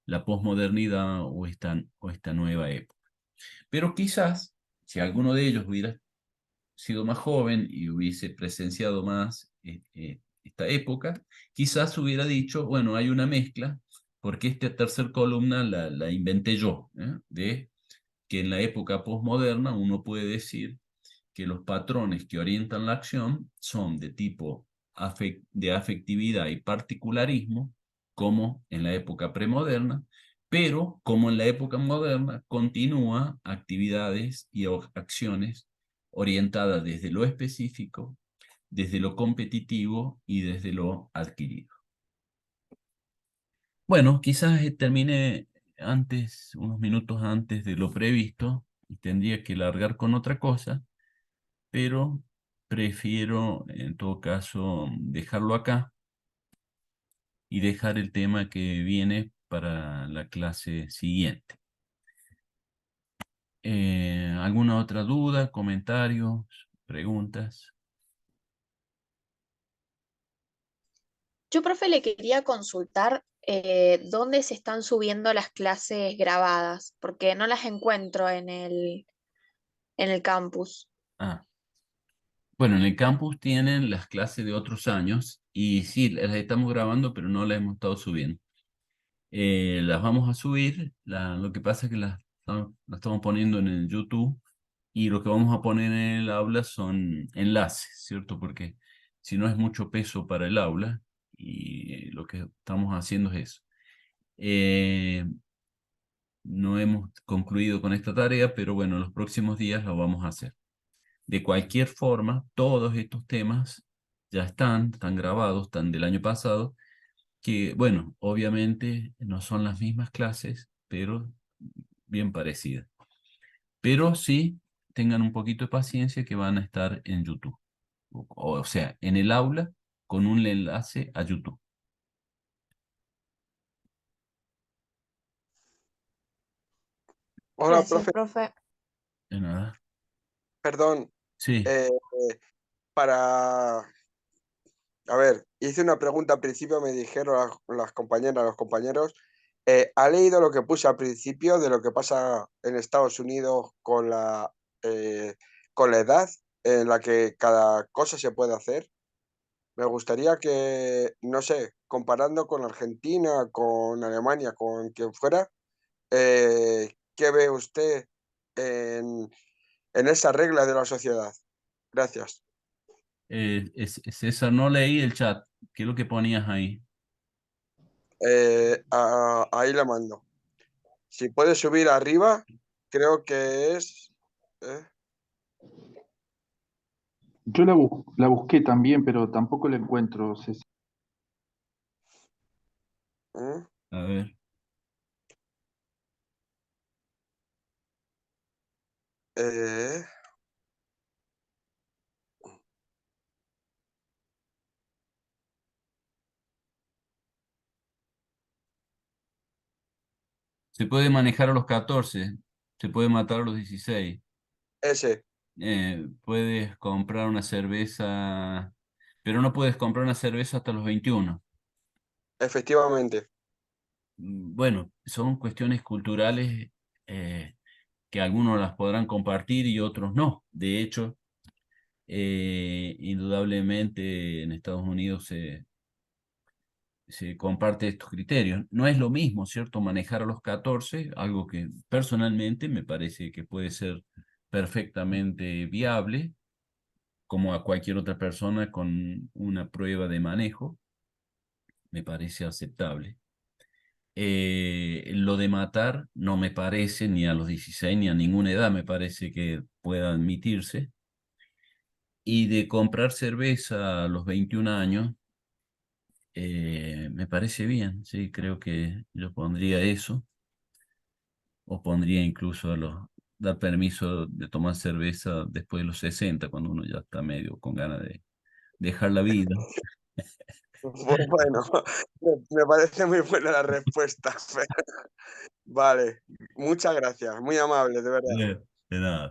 Speaker 1: la posmodernidad o esta nueva época. Pero quizás, si alguno de ellos hubiera sido más joven y hubiese presenciado más esta época, quizás hubiera dicho, bueno, hay una mezcla, porque esta tercera columna la inventé yo, de que en la época posmoderna uno puede decir que los patrones que orientan la acción son de tipo de afectividad y particularismo, como en la época premoderna, pero como en la época moderna continúa actividades y acciones orientadas desde lo específico, desde lo competitivo y desde lo adquirido. Bueno, quizás termine antes, unos minutos antes de lo previsto, y tendría que largar con otra cosa, pero prefiero en todo caso dejarlo acá y dejar el tema que viene para la clase siguiente. ¿Alguna otra duda, comentarios, preguntas?
Speaker 4: Yo, profe, le quería consultar dónde se están subiendo las clases grabadas, porque no las encuentro en el campus.
Speaker 1: Ah, bueno, en el campus tienen las clases de otros años y sí, las estamos grabando, pero no las hemos estado subiendo. Las vamos a subir, lo que pasa es que las estamos poniendo en el YouTube y lo que vamos a poner en el aula son enlaces, ¿cierto? Porque si no es mucho peso para el aula y lo que estamos haciendo es eso. No hemos concluido con esta tarea, pero bueno, en los próximos días lo vamos a hacer. De cualquier forma, todos estos temas ya están grabados, están del año pasado, que bueno, obviamente no son las mismas clases, pero bien parecidas. Pero sí, tengan un poquito de paciencia que van a estar en YouTube. O sea, en el aula con un enlace a YouTube.
Speaker 3: Hola,
Speaker 4: Gracias,
Speaker 3: profe.
Speaker 4: profe.
Speaker 1: De nada.
Speaker 3: Perdón.
Speaker 1: Sí.
Speaker 3: eh, para... A ver, hice una pregunta al principio, me dijeron las compañeras, los compañeros. ¿Ha leído lo que puse al principio de lo que pasa en Estados Unidos con la edad en la que cada cosa se puede hacer? Me gustaría que, no sé, comparando con Argentina, con Alemania, con quien fuera, ¿qué ve usted en esa regla de la sociedad? Gracias.
Speaker 1: César, no leí el chat. ¿Qué es lo que ponías ahí?
Speaker 3: Ahí la mando. Si puede subir arriba, creo que es... ¿eh?
Speaker 5: Yo la busqué también, pero tampoco la encuentro, César.
Speaker 3: ¿eh?
Speaker 1: A ver.
Speaker 3: Eh,
Speaker 1: Se puede manejar a los 14, se puede matar a los 16.
Speaker 3: ese,
Speaker 1: Puedes comprar una cerveza, pero no puedes comprar una cerveza hasta los 21.
Speaker 3: efectivamente.
Speaker 1: Bueno, son cuestiones culturales que algunos las podrán compartir y otros no. De hecho, indudablemente en Estados Unidos se comparte estos criterios. No es lo mismo, ¿cierto? Manejar a los 14, algo que personalmente me parece que puede ser perfectamente viable, como a cualquier otra persona con una prueba de manejo, me parece aceptable. Lo de matar no me parece, ni a los 16 ni a ninguna edad me parece que pueda admitirse. Y de comprar cerveza a los 21 años, Me parece bien, sí, creo que yo pondría eso, o pondría incluso dar permiso de tomar cerveza después de los 60, cuando uno ya está medio con ganas de dejar la vida.
Speaker 3: Bueno, me parece muy buena la respuesta. Vale, muchas gracias, muy amable, de verdad.
Speaker 1: De nada.